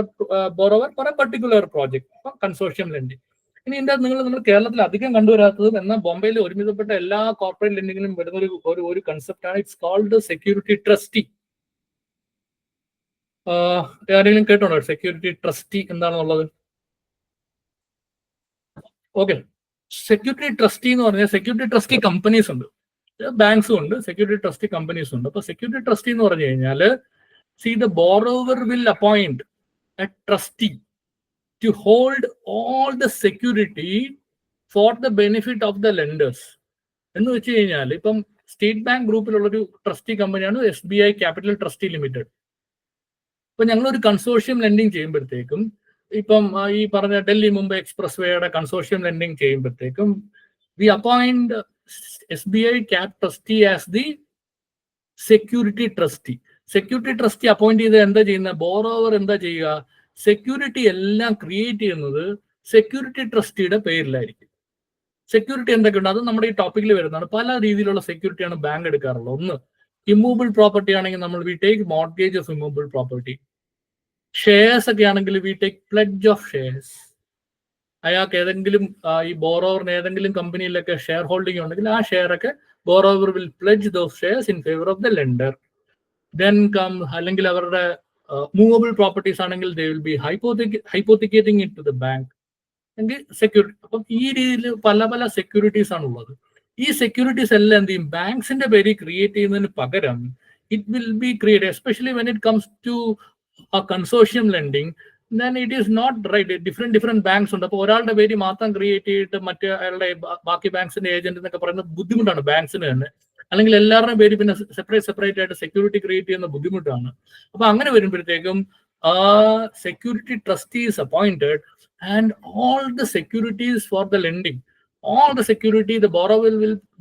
borrower for a particular project. Consortium lending. ഇനി ഇതിന്റെ നിങ്ങൾ കേരളത്തിൽ അധികം കണ്ടുവരാത്തതും എന്നാൽ ബോംബെയിൽ ഒരുമിതപ്പെട്ട എല്ലാ കോർപ്പറേറ്റ് ലെൻഡിങ്ങിലും വരുന്ന ഒരു കൺസെപ്റ്റ് ആണ്. It's called security trustee. ആരെങ്കിലും കേട്ടോണ്ടോ സെക്യൂരിറ്റി ട്രസ്റ്റി എന്താണെന്നുള്ളത്? ഓക്കെ, സെക്യൂരിറ്റി ട്രസ്റ്റി എന്ന് പറഞ്ഞാൽ സെക്യൂരിറ്റി ട്രസ്റ്റി കമ്പനീസ് ഉണ്ട്, ബാങ്ക്സും ഉണ്ട്, സെക്യൂരിറ്റി ട്രസ്റ്റി കമ്പനീസ് ഉണ്ട്. അപ്പൊ സെക്യൂരിറ്റി ട്രസ്റ്റി എന്ന് പറഞ്ഞു കഴിഞ്ഞാൽ see the borrower will appoint a trustee to hold all the security for the benefit of the lenders. എന്ന് വെച്ച് കഴിഞ്ഞാൽ ഇപ്പം സ്റ്റേറ്റ് ബാങ്ക് ഗ്രൂപ്പിലുള്ളൊരു ട്രസ്റ്റി കമ്പനിയാണ് SBI ക്യാപിറ്റൽ ട്രസ്റ്റി ലിമിറ്റഡ്. ഇപ്പൊ ഞങ്ങളൊരു കൺസോഷ്യം ലെൻഡിങ് ചെയ്യുമ്പോഴത്തേക്കും ഇപ്പം ഈ പറഞ്ഞ ഡൽഹി മുംബൈ എക്സ്പ്രസ് വേയുടെ കൺസോഷ്യം ലെൻഡിങ് ചെയ്യുമ്പോഴത്തേക്കും we appoint SBI cap trustee as the security trustee. Security trustee appoint ചെയ്ത് എന്താ ചെയ്യുന്നത്? ബോറോവർ എന്താ ചെയ്യുക? സെക്യൂരിറ്റി എല്ലാം ക്രിയേറ്റ് ചെയ്യുന്നത് സെക്യൂരിറ്റി ട്രസ്റ്റിയുടെ പേരിലായിരിക്കും. സെക്യൂരിറ്റി എന്തൊക്കെയുണ്ട് അത് നമ്മുടെ ഈ ടോപ്പിക്കിൽ വരുന്നതാണ്. പല രീതിയിലുള്ള സെക്യൂരിറ്റിയാണ് ബാങ്ക് എടുക്കാറുള്ളത്. ഒന്ന്, ഇമ്മൂവബിൾ പ്രോപ്പർട്ടി ആണെങ്കിൽ നമ്മൾ we take mortgage of immovable property. Shares ഒക്കെ ആണെങ്കിൽ we take pledge of shares. അയാൾക്ക് ഏതെങ്കിലും ഈ ബോറോവറിന് ഏതെങ്കിലും കമ്പനിയിലൊക്കെ ഷെയർ ഹോൾഡിംഗ് ഉണ്ടെങ്കിൽ ആ ഷെയർ ഒക്കെ borrower will pledge those shares in favor of the lender. Then come അല്ലെങ്കിൽ അവരുടെ മൂവബിൾ പ്രോപ്പർട്ടീസ് ആണെങ്കിൽ they will be hypothecating it to the bank. എങ്കിൽ സെക്യൂരിറ്റി. അപ്പം ഈ രീതിയിൽ പല പല സെക്യൂരിറ്റീസ് ആണ് ഉള്ളത്. ഈ സെക്യൂരിറ്റീസ് എല്ലാം എന്ത് ചെയ്യും, ബാങ്ക്സിന്റെ പേരിൽ ക്രിയേറ്റ് ചെയ്യുന്നതിന് പകരം it will be created, especially when it comes to a consortium lending, then it is not right. Different banks ഉണ്ട്. അപ്പോൾ ഒരാളുടെ പേര് മാത്രം ക്രിയേറ്റ് ചെയ്തിട്ട് മറ്റേ അയാളുടെ ബാക്കി ബാങ്ക്സിന്റെ ഏജന്റ് എന്നൊക്കെ പറയുന്നത് ബുദ്ധിമുട്ടാണ് ബാങ്ക്സിന് തന്നെ. അല്ലെങ്കിൽ എല്ലാവരുടെയും പേര് പിന്നെ സെപ്പറേറ്റ് ആയിട്ട് സെക്യൂരിറ്റി ക്രിയേറ്റ് ചെയ്യുന്ന ബുദ്ധിമുട്ടാണ്. അപ്പൊ അങ്ങനെ വരുമ്പോഴത്തേക്കും security trustee is appointed and all the securities for the lending, all the security, the borrower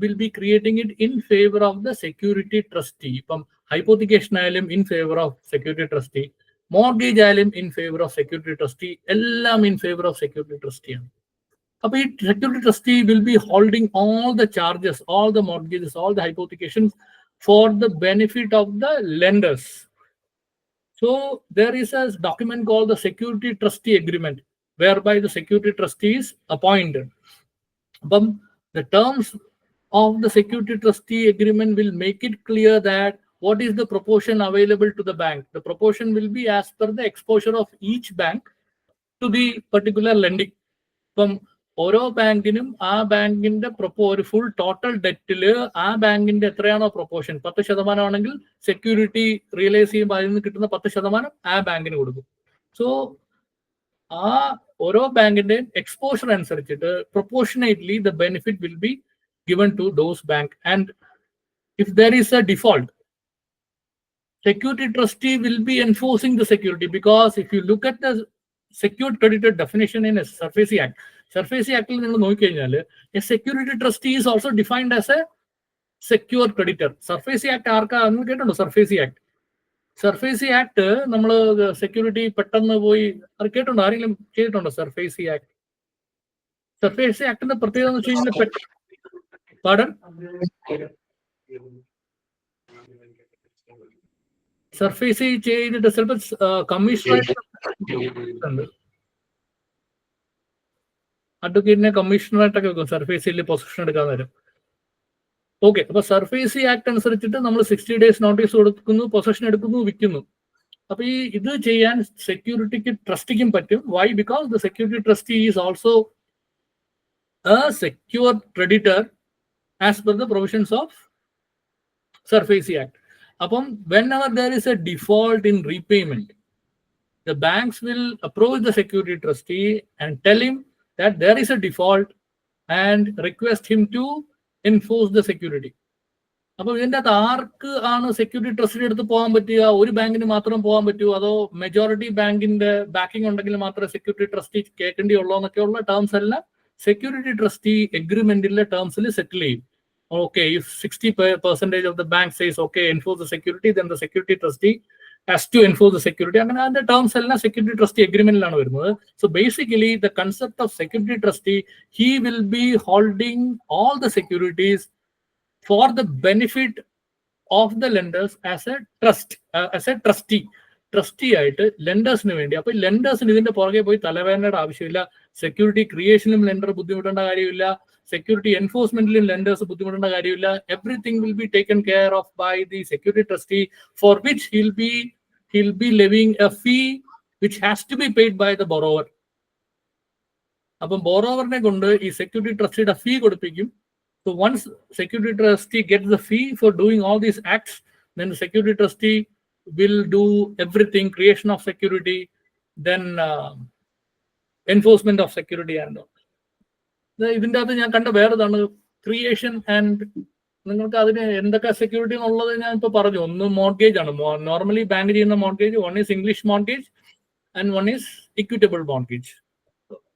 will be creating it in favor of the security trustee. From hypothecation ayalum in favor of security trustee, mortgage ayalum in favor of security trustee, ellam in favor of security trustee. Appo ee security trustee will be holding all the charges, all the mortgages, all the hypothecations for the benefit of the lenders. So there is a document called the security trustee agreement, whereby the security trustee is appointed. But the terms of the security trustee agreement will make it clear that what is the proportion available to the bank. The proportion will be as per the exposure of each bank to the particular lending. From ഓരോ ബാങ്കിനും ആ ബാങ്കിന്റെ ഒരു ഫുൾ ടോട്ടൽ ഡെറ്റില് ആ ബാങ്കിന്റെ എത്രയാണോ പ്രൊപ്പോർഷൻ, 10% ആണെങ്കിൽ സെക്യൂരിറ്റി റിയലൈസ് ചെയ്യുമ്പോൾ അതിൽ നിന്ന് കിട്ടുന്ന 10% ആ ബാങ്കിന് കൊടുക്കും. സോ ആ ഓരോ ബാങ്കിന്റെയും എക്സ്പോഷർ അനുസരിച്ചിട്ട് proportionately the benefit will be given to those bank. And if there is a default, security trustee will be enforcing the security, because if you look at the secured creditor definition in a SARFAESI Act, SARFAESI Act il ningal nokki kayinal a security trustee is also defined as a secured creditor. SARFAESI Act aarka annu kettundo? SARFAESI Act നമ്മൾ സെക്യൂരിറ്റി പെട്ടെന്ന് പോയി അത് കേട്ടുണ്ടോ? ആരെങ്കിലും കേട്ടിട്ടുണ്ടോ SARFAESI Act? SARFAESI Actന്റെ പ്രത്യേകത എന്ന് വെച്ച് കഴിഞ്ഞാൽ പാടൻ SARFAESI ചെയ്തിട്ട് ചിലപ്പോൾ കമ്മീഷണറായിട്ട് അഡ്വക്കേറ്റിനെ കമ്മീഷണറായിട്ടൊക്കെ വെക്കും SARFAESIയിൽ പൊസിഷൻ എടുക്കാൻ നേരം. ഓക്കെ, അപ്പൊ SARFAESI ആക്ട് അനുസരിച്ചിട്ട് നമ്മൾ 60 days നോട്ടീസ് കൊടുക്കുന്നു, പൊസഷൻ എടുക്കുന്നു, വിൽക്കുന്നു. അപ്പൊ ഈ ഇത് ചെയ്യാൻ സെക്യൂരിറ്റിക്ക് ട്രസ്റ്റിക്കും പറ്റും. Why? Because the security trustee is also a secure creditor as per the provisions of SARFAESI act. അപ്പം whenever there is a default in repayment, the banks will approach the security trustee and tell him that there is a default and request him to enforce the security. അപ്പൊ ഇതിൻ്റെ അകത്ത് ആർക്ക് ആണ് സെക്യൂരിറ്റി ട്രസ്റ്റിയുടെ അടുത്ത് പോകാൻ പറ്റുക? ഒരു ബാങ്കിന് മാത്രം പോകാൻ പറ്റുമോ, അതോ മെജോറിറ്റി ബാങ്കിന്റെ ബാക്കിംഗ് ഉണ്ടെങ്കിൽ മാത്രമേ സെക്യൂരിറ്റി ട്രസ്റ്റി കേൾക്കേണ്ടിയുള്ളൂ എന്നൊക്കെയുള്ള ടേംസ് എല്ലാം സെക്യൂരിറ്റി ട്രസ്റ്റി എഗ്രിമെന്റിലെ ടേംസിൽ സെറ്റിൽ ചെയ്യും. Okay, if 60% of the bank says okay, enforce the security, then the security trustee has to enforce the security. അങ്ങനെ അതിന്റെ ടേംസ് എല്ലാം സെക്യൂരിറ്റി ട്രസ്റ്റി എഗ്രിമെന്റിലാണ് വരുന്നത്. So basically the concept of security trustee, he will be holding all the securities for the benefit of the lenders as a trust, as a trustee ആയിട്ട് ലെൻഡേഴ്സിന് വേണ്ടി. അപ്പൊ ലെൻഡേഴ്സിന് ഇതിന്റെ പുറകെ പോയി തലവേദനയുടെ ആവശ്യമില്ല. സെക്യൂരിറ്റി ക്രിയേഷനും ലെൻഡർ ബുദ്ധിമുട്ടേണ്ട കാര്യമില്ല, സെക്യൂരിറ്റി എൻഫോഴ്സ്മെന്റിലും ലെൻഡേഴ്സ് ബുദ്ധിമുട്ടേണ്ട കാര്യമില്ല. Everything will be taken care of by the security trustee, for which he'll be levying a fee which has to be paid by the borrower. അപ്പം ബോറോവറിനെ കൊണ്ട് ഈ security ട്രസ്റ്റിയുടെ fee കൊടുപ്പിക്കും. So once security trustee gets the fee for doing all these acts, then the security trustee will do everything, creation of security, then enforcement of security and all. ഇതിൻ്റെ അകത്ത് ഞാൻ കണ്ട വേറെതാണ് ക്രിയേഷൻ ആൻഡ്, നിങ്ങൾക്ക് അതിന് എന്തൊക്കെ സെക്യൂരിറ്റി എന്നുള്ളത് ഞാൻ ഇപ്പോൾ പറഞ്ഞു. ഒന്ന് മോർഗേജ് ആണ്. നോർമലി ബാങ്ക് ചെയ്യുന്ന mortgage, one is English mortgage and one is equitable mortgage.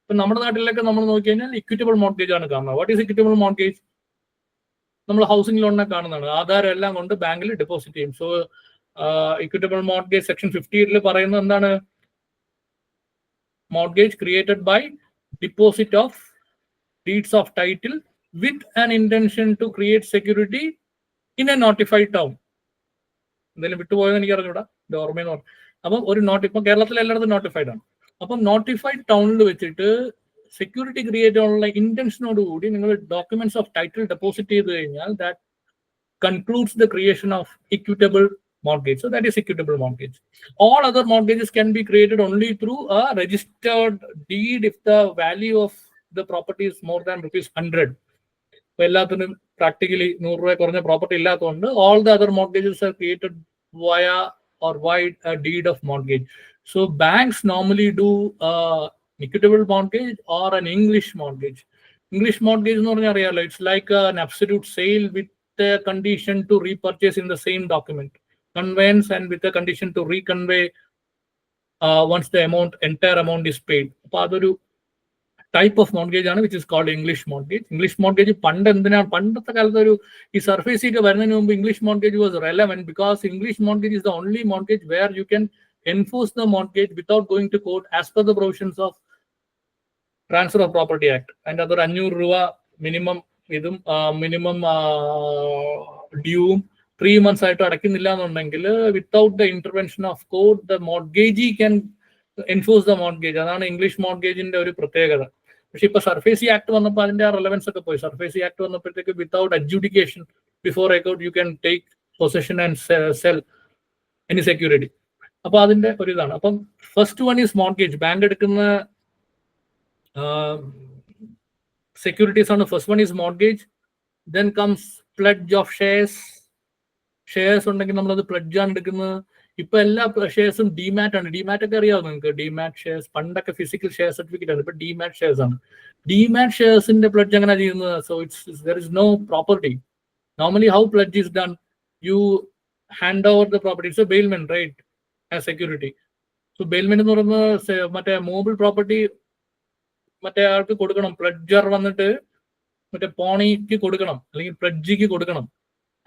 ഇപ്പം നമ്മുടെ നാട്ടിലൊക്കെ നമ്മൾ നോക്കി കഴിഞ്ഞാൽ ഇക്വിറ്റബിൾ മോർഗേജ് ആണ് കാണുന്നത്. What is equitable mortgage? നമ്മൾ ഹൗസിംഗ് ലോണിനെ കാണുന്നതാണ്. ആധാരം എല്ലാം കൊണ്ട് ബാങ്കിൽ ഡെപ്പോസിറ്റ് ചെയ്യും. സോ ഇക്വിറ്റബിൾ മോർഗേജ് സെക്ഷൻ 58 പറയുന്നത് എന്താണ്? Mortgage created by deposit of deeds of title with an intention to create security in a notified town. എന്തെങ്കിലും വിട്ടുപോയെന്ന് എനിക്ക് അറിഞ്ഞൂടാ, ഇത് ഓർമ്മയെന്ന് പറഞ്ഞു. അപ്പം ഒരു ഇപ്പം കേരളത്തിൽ എല്ലായിടത്തും നോട്ടിഫൈഡ് ആണ്. അപ്പം നോട്ടിഫൈഡ് ടൗണിൽ വെച്ചിട്ട് സെക്യൂരിറ്റി ക്രിയേറ്റ് ചെയ്യാനുള്ള ഇന്റൻഷനോടുകൂടി നിങ്ങൾ ഡോക്യുമെന്റ്സ് ഓഫ് ടൈറ്റിൽ ഡെപ്പോസിറ്റ് ചെയ്ത് കഴിഞ്ഞാൽ that concludes the creation of equitable mortgage. So that is equitable mortgage. All other mortgages can be created only through a registered deed if the value of the property is more than ₹100. ഇപ്പൊ എല്ലാത്തിനും പ്രാക്ടിക്കലി ₹100 പ്രോപ്പർട്ടി ഇല്ലാത്തതുകൊണ്ട് all the other mortgages are created via or wide a deed of mortgage. So banks normally do equitable mortgage or an English mortgage. English mortgage എന്ന് പറഞ്ഞാൽ അറിയാലോ, it's like an absolute sale with a condition to repurchase in the same document, conveyance and with a condition to reconvey once the entire amount is paid. അപ്പൊ അതൊരു ടൈപ്പ് ഓഫ് മോർഗേജ് ആണ് which is called English mortgage. English mortgage പണ്ടത്തെ കാലത്ത് ഈ സർഫേസി ഒക്കെ വരുന്നതിന് മുമ്പ് English mortgage was relevant because English mortgage is the only mortgage where you can enforce the mortgage without going to court as per the provisions of transfer of property act. അതിൻ്റെ അതൊരു ₹500 മിനിമം ഇതും മിനിമം ഡ്യൂവും 3 months ആയിട്ട് അടയ്ക്കുന്നില്ല എന്നുണ്ടെങ്കിൽ without the intervention of court the mortgagee can enforce the mortgage. അതാണ് ഇംഗ്ലീഷ് മോർഗേജിന്റെ ഒരു പ്രത്യേകത. പക്ഷെ ഇപ്പൊ സർഫേസി ആക്ട് വന്നപ്പോൾ അതിന്റെ ആ റെലവൻസ് ഒക്കെ പോയി. സർഫേസി ആക്ട് വന്നപ്പോഴത്തേക്ക് without adjudication before A court you can take possession and cell any security. അപ്പൊ അതിന്റെ ഒരു ഇതാണ്. അപ്പം first one is mortgage. Bank എടുക്കുന്ന സെക്യൂരിറ്റീസ് ആണ്. First one is mortgage. Then comes pledge of shares ഉണ്ടെങ്കിൽ നമ്മളത് പ്ലെഡ്ജ് ആണ് എടുക്കുന്നത്. ഇപ്പൊ എല്ലാ ഷെയർസും ഡിമാറ്റ് ആണ്. ഡിമാറ്റ് ഒക്കെ അറിയാമോ നിങ്ങൾക്ക്? ഡിമാറ്റ് ഷെയർസ് പണ്ടൊക്കെ ഫിസിക്കൽ ഷെയർ സർട്ടിഫിക്കറ്റ് ആണ്, ഇപ്പൊ ഡിമാറ്റ് ഷെയർസ് ആണ്. ഡിമാറ്റ് ഷെയർസിന്റെ പ്ലെഡ്ജ് എങ്ങനെ ചെയ്യുന്നത്? So there is no property. Normally how pledge is done, you hand over the property. It's a bailment right as security. So bailment എന്ന് പറയുന്നത് മറ്റേ മൂവബിൾ പ്രോപ്പർട്ടി മറ്റേ ആൾക്ക് കൊടുക്കണം. പ്ലെഡ്ജർ വന്നിട്ട് മറ്റേ പോണിക്ക് കൊടുക്കണം അല്ലെങ്കിൽ പ്ലെഡ്ജിക്ക് കൊടുക്കണം,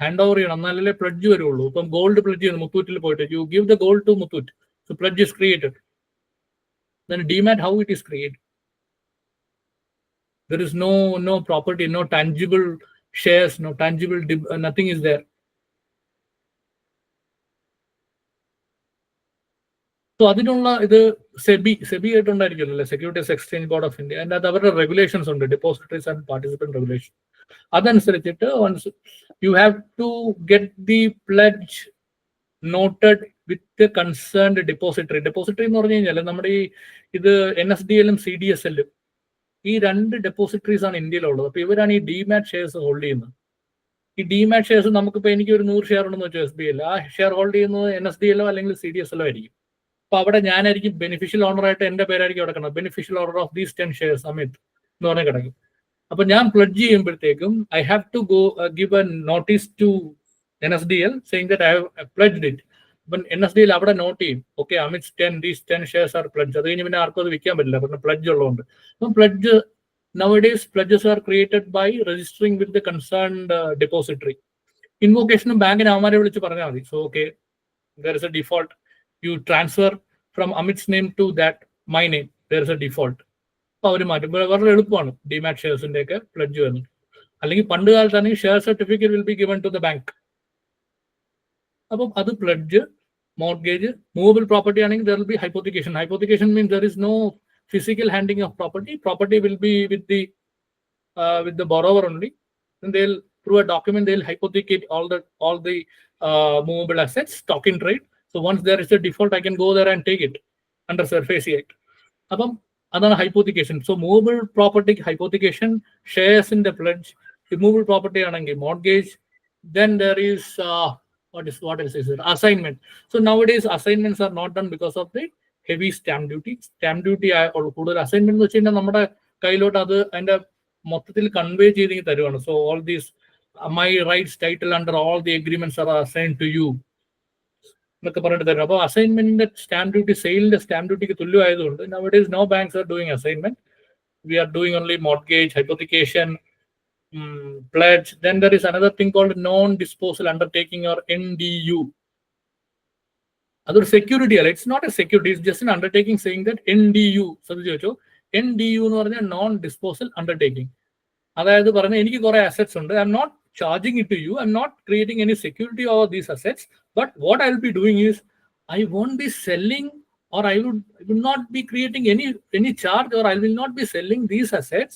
ഹാൻഡ് ഓവർ ചെയ്യണം, എന്നാലല്ലേ പ്ലെഡ്ജ് വരുള്ളൂ. ഇപ്പം ഗോൾഡ് പ്ലെഡ്ജ് ചെയ്യുന്നു മുത്തൂറ്റിൽ പോയിട്ട്, you give the gold to Muthoot, so pledge is created. Then DMAT, how it is created? There is no property, no tangible shares, no tangible nothing is there. So അതിനുള്ള ഇത് സെബി ആയിട്ടുണ്ടായിരിക്കുമല്ലോ, securities exchange board of India. അതിൻ്റെ അത് അവരുടെ റെഗുലേഷൻസ് ഉണ്ട്, ഡെപ്പോസിറ്ററീസ് ആൻഡ് പാർട്ടിസിപ്പന്റ് റെഗുലേഷൻ. അതനുസരിച്ചിട്ട് you have to get the pledge noted with concerned depository. Depository എന്ന് പറഞ്ഞു കഴിഞ്ഞാൽ നമ്മുടെ ഇത് NSDL-ഉം CDSL-ഉം ഈ 2 ഡെപ്പോസിറ്ററീസ് ആണ് ഇന്ത്യയിലുള്ളത്. അപ്പൊ ഇവരാണ് ഈ ഡിമാറ്റ് ഷെയർസ് ഹോൾഡ് ചെയ്യുന്നത്. ഈ ഡിമാറ്റ് ഷെയർസ് നമുക്കിപ്പോൾ എനിക്ക് ഒരു 100 ഷെയർ ഉണ്ടെന്ന് വെച്ചാൽ SBI-ൽ, ആ ഷെയർ ഹോൾഡ് ചെയ്യുന്നത് NSDL-ഓ അല്ലെങ്കിൽ CDSL-ഓ ആയിരിക്കും. അപ്പൊ അവിടെ ഞാനായിരിക്കും ബെനിഫിഷ്യൽ ഓണർ ആയിട്ട്, എന്റെ പേരായിരിക്കും കിടക്കുന്നത്, beneficial owner of these 10 shares Amit എന്ന് പറഞ്ഞാൽ കിടക്കും. അപ്പൊ ഞാൻ പ്ലെഡ്ജ് ചെയ്യുമ്പോഴത്തേക്കും I have to go give a notice to NSDL saying that I have pledged it. അപ്പം NSDL അവിടെ നോട്ട് ചെയ്യും, okay Amit 10 shares are pledge. അത് കഴിഞ്ഞ് പിന്നെ ആർക്കും അത് വിൽക്കാൻ പറ്റില്ല, പിന്നെ പ്ലെഡ്ജ് ഉള്ളതുകൊണ്ട്. അപ്പം pledge nowadays pledges are created by registering with the concerned depository. ഇൻവോക്കേഷനും ബാങ്കിന് അവന്മാരെ വിളിച്ച് പറഞ്ഞാൽ മതി. So okay there is a default, you transfer from Amit's name to that my name, there is a default. അപ്പൊ അവർ മാറ്റും. വളരെ എളുപ്പമാണ് ഡിമാറ്റ് ഷെയർസിന്റെ ഒക്കെ പ്ലെഡ്ജ് വരുന്നത്. അല്ലെങ്കിൽ പണ്ട് കാലത്താണെങ്കിൽ share certificate will be given to the bank. അപ്പം അത് പ്ലെഡ്ജ്, മോർഗേജ്. മൂവബിൾ പ്രോപ്പർട്ടി ആണെങ്കിൽ there will be hypothecation. Hypothecation means there is no physical handing of property. Property will be with the borrower only. And they'll, through a document, they'll hypothecate all the movable assets, stock in trade. So once there is a default, I can go there and take it under SARFAESI Act. അപ്പം അതാണ് hypothecation. So movable property hypothecation, shares in the pledge. Immovable property ആണെങ്കിൽ mortgage. Then there is what else is it? Assignment. So nowadays assignments are not done because of the heavy stamp duty. Stamp duty കൂടുതൽ അസൈൻമെന്റ് എന്ന് വെച്ച് കഴിഞ്ഞാൽ നമ്മുടെ കയ്യിലോട്ട് അത് അതിന്റെ മൊത്തത്തിൽ കൺവേ ചെയ്ത് തരുവാണ്. So all these my rights title under all the agreements are assign to you എന്നൊക്കെ പറഞ്ഞിട്ട് തരും. അപ്പോൾ അസൈൻമെന്റിന്റെ സ്റ്റാമ്പ് ഡ്യൂട്ടി സെയിലിന്റെ സ്റ്റാമ്പ് ഡ്യൂട്ടിക്ക് തുല്യമായതുകൊണ്ട് nowadays no banks are doing assignment. We are doing only mortgage, hypothecation, pledge. Then there is another thing called non-disposal undertaking or NDU. അതൊരു സെക്യൂരിറ്റി അല്ല, it's not a security, it's just an undertaking saying that NDU. ശ്രദ്ധിച്ചു വെച്ചോ, NDU എന്ന് പറഞ്ഞാൽ നോൺ ഡിസ്പോസൽ അണ്ടർടേക്കിംഗ്. അതായത് പറഞ്ഞാൽ എനിക്ക് കുറെ അസറ്റ്സ് ഉണ്ട്, I'm not charging it to you, I'm not creating any security over these assets, but what I will be doing is I won't be selling, or I will not be creating any charge, or I will not be selling these assets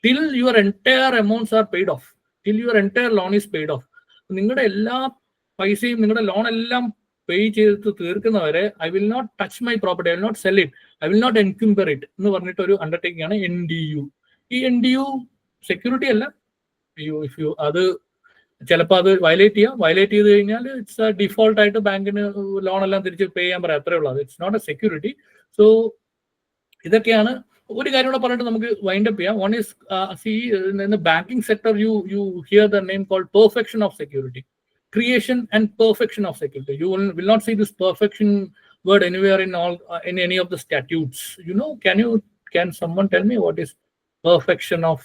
till your entire amounts are paid off, till your entire loan is paid off. നിങ്ങളുടെ എല്ലാ പൈസയും നിങ്ങളുടെ ലോൺ എല്ലാം പേ ചെയ്ത് തീർക്കുന്നവരെ I will not touch my property, I will not sell it, I will not encumber it എന്ന് പറഞ്ഞിട്ട് ഒരു അണ്ടർടേക്കിംഗ് ആണ് NDU. ഈ NDU സെക്യൂരിറ്റി അല്ല. ഇഫ് യു അത് ചിലപ്പോൾ അത് വയലേറ്റ് ചെയ്ത് കഴിഞ്ഞാൽ ഇറ്റ്സ് ഡിഫോൾട്ട് ആയിട്ട് ബാങ്കിന് ലോൺ എല്ലാം തിരിച്ച് പേ ചെയ്യാൻ പറയാം, അത്രേ ഉള്ളൂ. അത് it's not a security. So ഇതൊക്കെയാണ്. ഒരു കാര്യം കൂടെ പറഞ്ഞിട്ട് നമുക്ക് വൈൻഡ് അപ്പ് ചെയ്യാം. One is in the banking sector you hear the name called perfection of security, creation and perfection of security. You will not see this perfection word anywhere in any of the statutes. Can someone tell me what is perfection of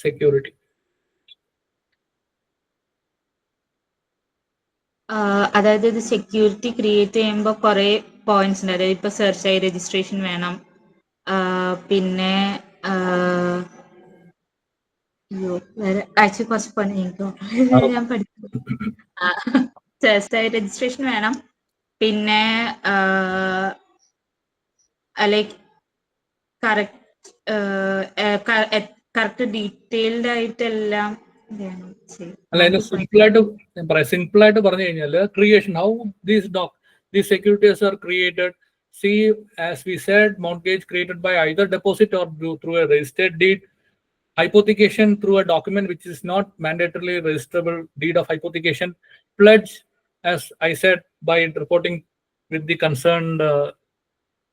security? അതായത് ഇത് സെക്യൂരിറ്റി ക്രിയേറ്റ് ചെയ്യുമ്പോൾ കുറെ പോയിന്റ്സ് ഉണ്ട്. അതായത് ഇപ്പൊ സെർച്ച് ആയി രജിസ്ട്രേഷൻ വേണം, പിന്നെ ആക്ച്വലി കുറച്ച് പണി ഞാൻ പഠിച്ചു. സെർച്ച് ആയി രജിസ്ട്രേഷൻ വേണം, പിന്നെ ലൈക്ക് കറക്റ്റ് ഡീറ്റെയിൽഡ് ആയിട്ടെല്ലാം വേണം. സിമ്പിൾ ആയിട്ട് പറഞ്ഞു കഴിഞ്ഞാൽ creation, how these securities are created. See, as we said, mortgage created by either deposit or through a registered deed. Hypothecation through a document which is not mandatorily registrable deed of hypothecation. Pledge, as I said, by reporting with the concerned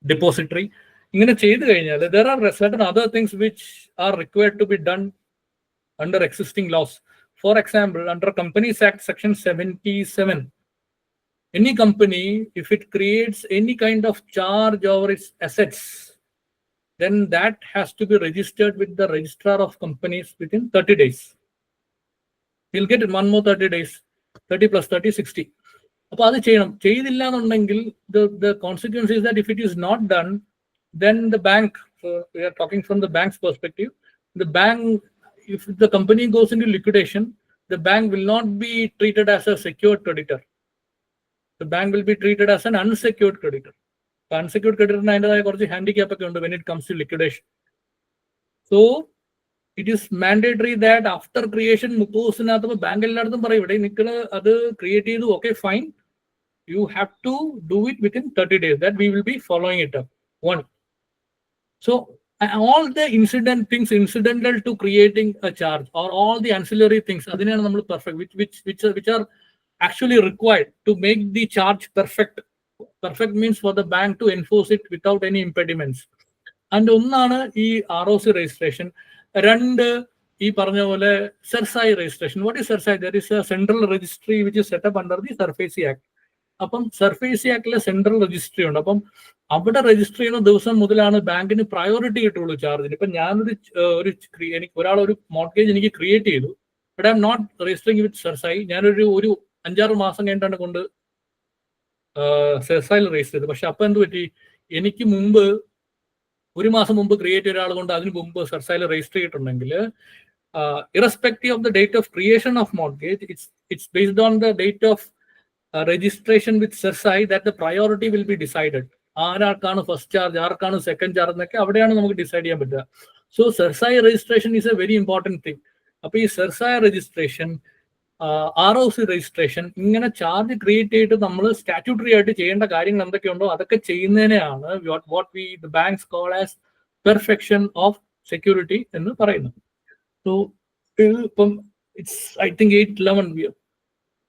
depository. ഇങ്ങനെ ചെയ്തു കഴിഞ്ഞാൽ there are certain other things which are required to be done under existing laws. For example, under Companies Act Section 77, any company, if it creates any kind of charge over its assets, then that has to be registered with the registrar of companies within 30 days. You'll get one more 30 days, 30 plus 30, 60. അപ്പോൾ അത് ചെയ്യണം. ചെയ്തില്ല എന്നുണ്ടെങ്കിൽ the consequence is that if it is not done, then the bank, we are talking from the bank's perspective, the bank, if the company goes into liquidation, the bank will not be treated as a secured creditor. The bank will be treated as an unsecured creditor. Unsecured creditor അതിൻ്റെതായ കുറച്ച് ഹാൻഡിക്യാപ്പ് ഒക്കെ ഉണ്ട് when it comes to liquidation. So it is mandatory that after creation 30 ദിവസത്തിനകത്ത് bank എല്ലായിടത്തും പറയും, ഇവിടെ നിങ്ങൾ അത് ക്രിയേറ്റ് ചെയ്തു, okay fine, you have to do it within 30 days, that we will be following it up. One. So all the incidental to creating a charge, or all the ancillary things, അതിനെയാണ് നമ്മൾ perfect, which are actually required to make the charge perfect. Perfect means for the bank to enforce it without any impediments. And ഒന്നാണ് ഈ ROC registration. രണ്ട്, ഈ പറഞ്ഞ പോലെ SERSAI registration. What is SERSAI? There is a central registry which is set up under the SURFACE Act. അപ്പം SURFACE Actലെ സെൻട്രൽ രജിസ്ട്രി ഉണ്ട്. അപ്പം അവിടെ രജിസ്റ്റർ ചെയ്യുന്ന ദിവസം മുതലാണ് ബാങ്കിന് പ്രയോറിറ്റി കിട്ടുള്ളൂ ചാർജിന്. ഇപ്പം ഞാനൊരു ഒരു മോർഗേജ് എനിക്ക് ക്രിയേറ്റ് ചെയ്തു, but I'm not registering with SERSAI. ഞാനൊരു 5-6 മാസം കഴിഞ്ഞിട്ടാണ് കൊണ്ട് SERSAIയിൽ രജിസ്റ്റർ ചെയ്തത്. പക്ഷെ അപ്പം എന്ത് പറ്റി, എനിക്ക് മുമ്പ് 1 മാസം മുമ്പ് ക്രിയേറ്റ് ചെയ്ത ഒരാൾ കൊണ്ട് അതിന് മുമ്പ് SERSAIയിൽ രജിസ്റ്റർ ചെയ്തിട്ടുണ്ടെങ്കിൽ, irrespective of the date of creation of mortgage, it's based on the date of registration with SERSAI that the priority will be decided. ആർക്കാണ് ഫസ്റ്റ് ചാർജ്, ആർക്കാണ് സെക്കൻഡ് ചാർജ് എന്നൊക്കെ അവിടെയാണ് നമുക്ക് ഡിസൈഡ് ചെയ്യാൻ പറ്റുക. So SERSAI registration is a very important thing. അപ്പോൾ ഈ SERSAI രജിസ്ട്രേഷൻ, ROC രജിസ്ട്രേഷൻ, ഇങ്ങനെ ചാർജ് ക്രിയേറ്റ് ചെയ്തിട്ട് നമ്മൾ സ്റ്റാറ്റ്യൂട്ടറി ആയിട്ട് ചെയ്യേണ്ട കാര്യങ്ങൾ എന്തൊക്കെയുണ്ടോ അതൊക്കെ ചെയ്യുന്നതിനെയാണ് what we the banks call as perfection of security എന്ന് പറയുന്നത്. സോ ഇപ്പം ഇറ്റ്സ് ഐ തിങ്ക് 8:11.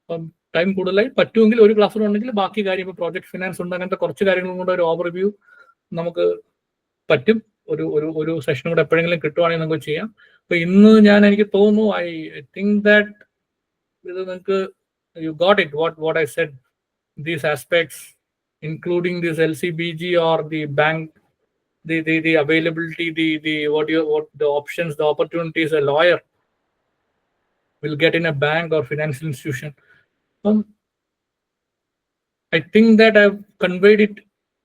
ഇപ്പം ടൈം കൂടുതലായി. പറ്റുമെങ്കിൽ ഒരു ക്ലാസ് ഉണ്ടെങ്കിൽ ബാക്കി കാര്യം, ഇപ്പോൾ പ്രോജക്ട് ഫിനാൻസ് ഉണ്ട്, അങ്ങനത്തെ കുറച്ച് കാര്യങ്ങളും കൂടെ ഒരു ഓവർവ്യൂ നമുക്ക് പറ്റും. ഒരു സെഷൻ കൂടെ എപ്പോഴെങ്കിലും കിട്ടുവാണെങ്കിൽ നമുക്ക് ചെയ്യാം. അപ്പൊ ഇന്ന് എനിക്ക് തോന്നുന്നു ഐ തിങ്ക് ദാറ്റ് ഇത് നിങ്ങൾക്ക് you got it what I said, these aspects including this LCBG or the bank, the availability, what the options, the opportunities a lawyer will get in a bank or financial institution. I think that I've conveyed it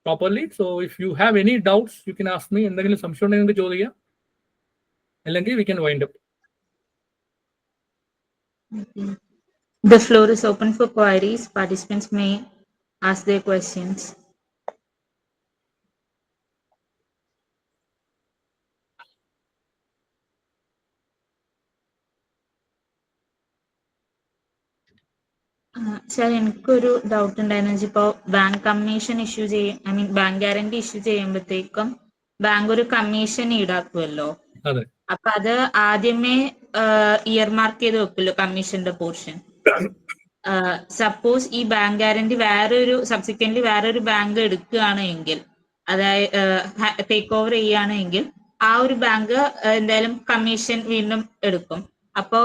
properly. So if you have any doubts, you can ask me. എന്തെങ്കിലും സംശയം ഉണ്ടെങ്കിൽ ചോദിക്കുക, അല്ലെങ്കിൽ we can wind up. The floor is open for queries. Participants may ask their questions. Sir എനിക്കൊരു ഡൗട്ട് ഉണ്ടായിരുന്നു. ഇപ്പോൾ bank commission issue bank guarantee issue ചെയ്യുമ്പോഴത്തേക്കും ബാങ്ക് ഒരു കമ്മീഷൻ ഈടാക്കുമല്ലോ. അതെ. അപ്പൊ അത് ആദ്യമേ ഇയർ മാർക്ക് ചെയ്ത് വെക്കുമല്ലോ കമ്മീഷന്റെ പോർഷൻ. സപ്പോസ് ഈ ബാങ്ക് ഗ്യാരണ്ടി സബ്സിക്വന്റ്ലി വേറൊരു ബാങ്ക് എടുക്കുകയാണ് എങ്കിൽ, അതായത് ടേക്ക് ഓവർ ചെയ്യുകയാണെങ്കിൽ ആ ഒരു ബാങ്ക് എന്തായാലും കമ്മീഷൻ വീണ്ടും എടുക്കും. അപ്പോ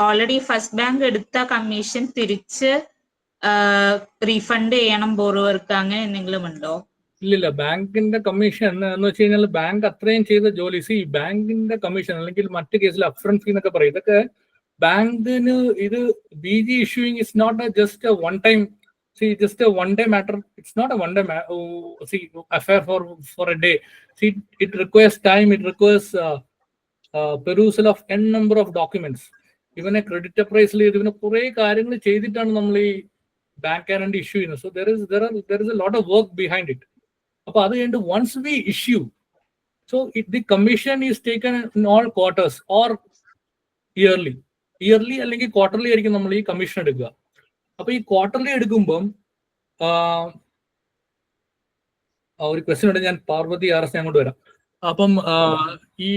ഓൾറെഡി ഫസ്റ്റ് ബാങ്ക് എടുത്ത കമ്മീഷൻ തിരിച്ച് റീഫണ്ട് ചെയ്യണം ബോറോവർക്ക്, അങ്ങനെ എന്തെങ്കിലും ഉണ്ടോ? ഇല്ലില്ല. ബാങ്കിന്റെ കമ്മീഷൻ എന്ന് വെച്ച് കഴിഞ്ഞാൽ ബാങ്ക് അത്രയും ചെയ്ത ജോലി, ബാങ്കിന്റെ കമ്മീഷൻ അല്ലെങ്കിൽ മറ്റു കേസിൽ അപ്ഫ്രണ്ട് ഫീ എന്നൊക്കെ പറയും. ഇതൊക്കെ ബാങ്കിന് ഇത് BG issuing is not just a one time, just a one day matter. It's not a one day affair for a day. It requires time. It requires perusal of n number of documents. Even a credit appraisal, even a കുറെ കാര്യങ്ങൾ ചെയ്തിട്ടാണ് നമ്മൾ ഈ ബാങ്ക് ഗ്യാരണ്ടി ഇഷ്യൂ ചെയ്യുന്നത്. So there is a lot of work behind it. അപ്പോൾ അത് കഴിഞ്ഞിട്ട് once we issue, so the commission is taken in all quarters or yearly അല്ലെങ്കിൽ ക്വാർട്ടർലി ആയിരിക്കും നമ്മൾ ഈ കമ്മീഷൻ എടുക്കുക. അപ്പൊ ഈ ക്വാർട്ടർലി എടുക്കുമ്പം ഒരു ക്വസ്റ്റ്യൻ ഉണ്ട്, ഞാൻ പാർവതി RS അങ്ങോട്ട് വരാം. അപ്പം ഈ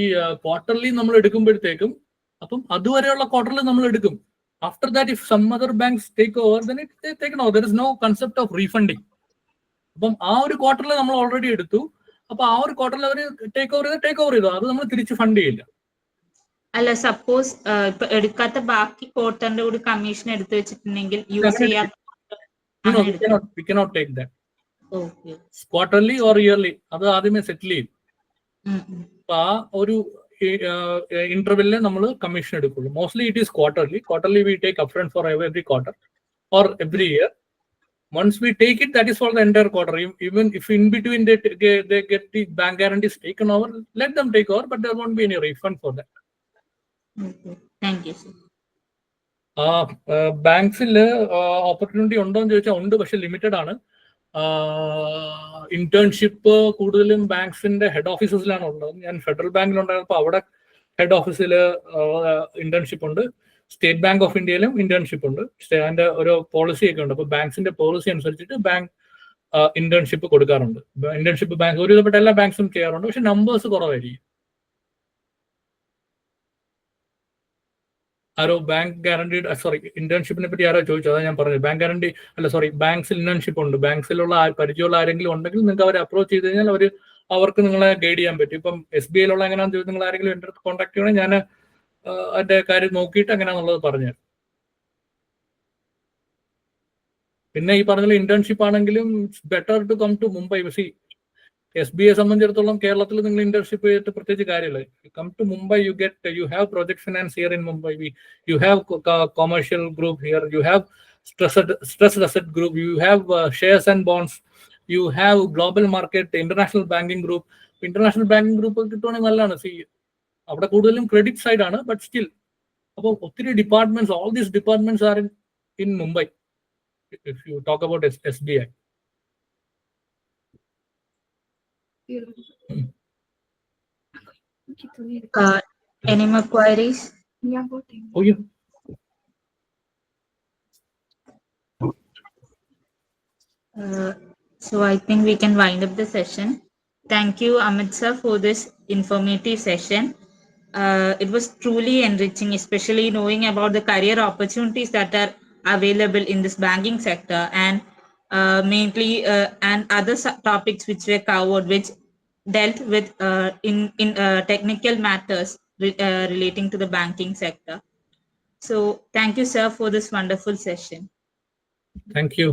ക്വാർട്ടർലി നമ്മൾ എടുക്കുമ്പോഴത്തേക്കും അപ്പം അതുവരെയുള്ള ക്വാർട്ടർലി നമ്മൾ എടുക്കും. After that if some other banks take over, then it taken over. There is no concept of refunding. അപ്പം ആ ഒരു ക്വാർട്ടറിൽ നമ്മൾ ഓൾറെഡി എടുത്തു. അപ്പൊ ആ ഒരു ക്വാർട്ടറിൽ അവർ ടേക്ക് ഓവർ ചെയ്തു, അത് നമ്മൾ തിരിച്ച് ഫണ്ട് ചെയ്യില്ല. അല്ല, സപ്പോസ് ഇപ്പൊ എടുക്കാത്ത ബാക്കി ക്വാർട്ടറിന്റെ കൂടി കമ്മീഷൻ എടുത്തു വെച്ചിട്ടുണ്ടെങ്കിൽ യൂസ് ചെയ്യാൻ we cannot take that. Quarterly or yearly അത് ആദ്യമേ സെറ്റിൽ ചെയ്യും. അപ്പൊ ആ ഒരു ഇന്റർവെല്ലിൽ നമ്മൾ കമ്മീഷൻ എടുക്കുള്ളൂ. Mostly it is quarterly we take upfront for every quarter or every year. Once we take it, that is for the entire quarter. Even if in between they get the bank guarantees taken over, let them take over, but there won't be any refund for that. Okay. Thank you, sir. ബാങ്ക്സിൽ ഓപ്പർച്യൂണിറ്റി ഉണ്ടോ എന്ന് ചോദിച്ചാൽ ഉണ്ട്, പക്ഷെ ലിമിറ്റഡ് ആണ്. ഇന്റേൺഷിപ്പ് കൂടുതലും ബാങ്ക്സിന്റെ ഹെഡ് ഓഫീസസിലാണ് ഉള്ളത്. ഞാൻ ഫെഡറൽ ബാങ്കിലുണ്ടായിരുന്നപ്പോൾ അവിടെ ഹെഡ് ഓഫീസിൽ ഇന്റേൺഷിപ്പ് ഉണ്ട്. സ്റ്റേറ്റ് ബാങ്ക് ഓഫ് ഇന്ത്യയിലും ഇന്റേൺഷിപ്പ് ഉണ്ട്. അതിന്റെ ഒരു പോളിസി ഒക്കെ ഉണ്ട്. അപ്പൊ ബാങ്ക്സിന്റെ പോളിസി അനുസരിച്ചിട്ട് ബാങ്ക് ഇന്റേൺഷിപ്പ് കൊടുക്കാറുണ്ട്. ഇന്റേൺഷിപ്പ് ബാങ്ക് ഒരുവിധപ്പെട്ട എല്ലാ ബാങ്ക്സും ചെയ്യാറുണ്ട്, പക്ഷെ നമ്പേഴ്സ് കുറവായിരിക്കും. ആരോ ബാങ്ക് ഗ്യാരണ്ടി ഇന്റേൺഷിപ്പിനെ പറ്റി ആരോ ചോദിച്ചു, അതാണ് ഞാൻ പറഞ്ഞത്. ബാങ്ക്സിൽ ഇന്റേൺഷിപ്പ് ഉണ്ട്. ബാങ്ക്സിലുള്ള പരിചയമുള്ള ആരെങ്കിലും ഉണ്ടെങ്കിൽ നിങ്ങൾക്ക് അവരെ അപ്രോച്ച് ചെയ്ത് കഴിഞ്ഞാൽ അവർക്ക് നിങ്ങളെ ഗൈഡ് ചെയ്യാൻ പറ്റും. ഇപ്പം SBIയിലുള്ള എങ്ങനെയാണെന്ന് ചോദിച്ചാൽ നിങ്ങൾ ആരെങ്കിലും എൻ്റെ അടുത്ത് കോൺടാക്ട് ചെയ്യണമെങ്കിൽ ഞാൻ അതിന്റെ കാര്യം നോക്കിയിട്ട് എങ്ങനെയാണെന്നുള്ളത് പറഞ്ഞു. പിന്നെ ഈ പറഞ്ഞ ഇന്റേൺഷിപ്പ് ആണെങ്കിലും it's better to come to Mumbai. SBI സംബന്ധിച്ചിടത്തോളം കേരളത്തിൽ നിങ്ങൾ ഇന്റേൺഷിപ്പ് ചെയ്തിട്ട് പ്രത്യേകിച്ച് കാര്യമില്ല. Come to Mumbai, you have project finance here in Mumbai, you have commercial group here, you have stressed asset group, you have shares and bonds, you have global market, international banking group. International banking group കിട്ടുവാണെങ്കിൽ നല്ലതാണ്. അവിടെ കൂടുതലും ക്രെഡിറ്റ് സൈഡ് ആണ്, ബട്ട് സ്റ്റിൽ അപ്പോൾ ഒത്തിരി departments, all these departments are in Mumbai if you talk about SBI. Any more queries? Oh, yeah. So I think we can wind up the session. Thank you, Amit sir, for this informative session. It was truly enriching, especially knowing about the career opportunities that are available in this banking sector, and mainly and other topics which were covered, which dealt with in technical matters relating to the banking sector. So thank you, sir, for this wonderful session. Thank you.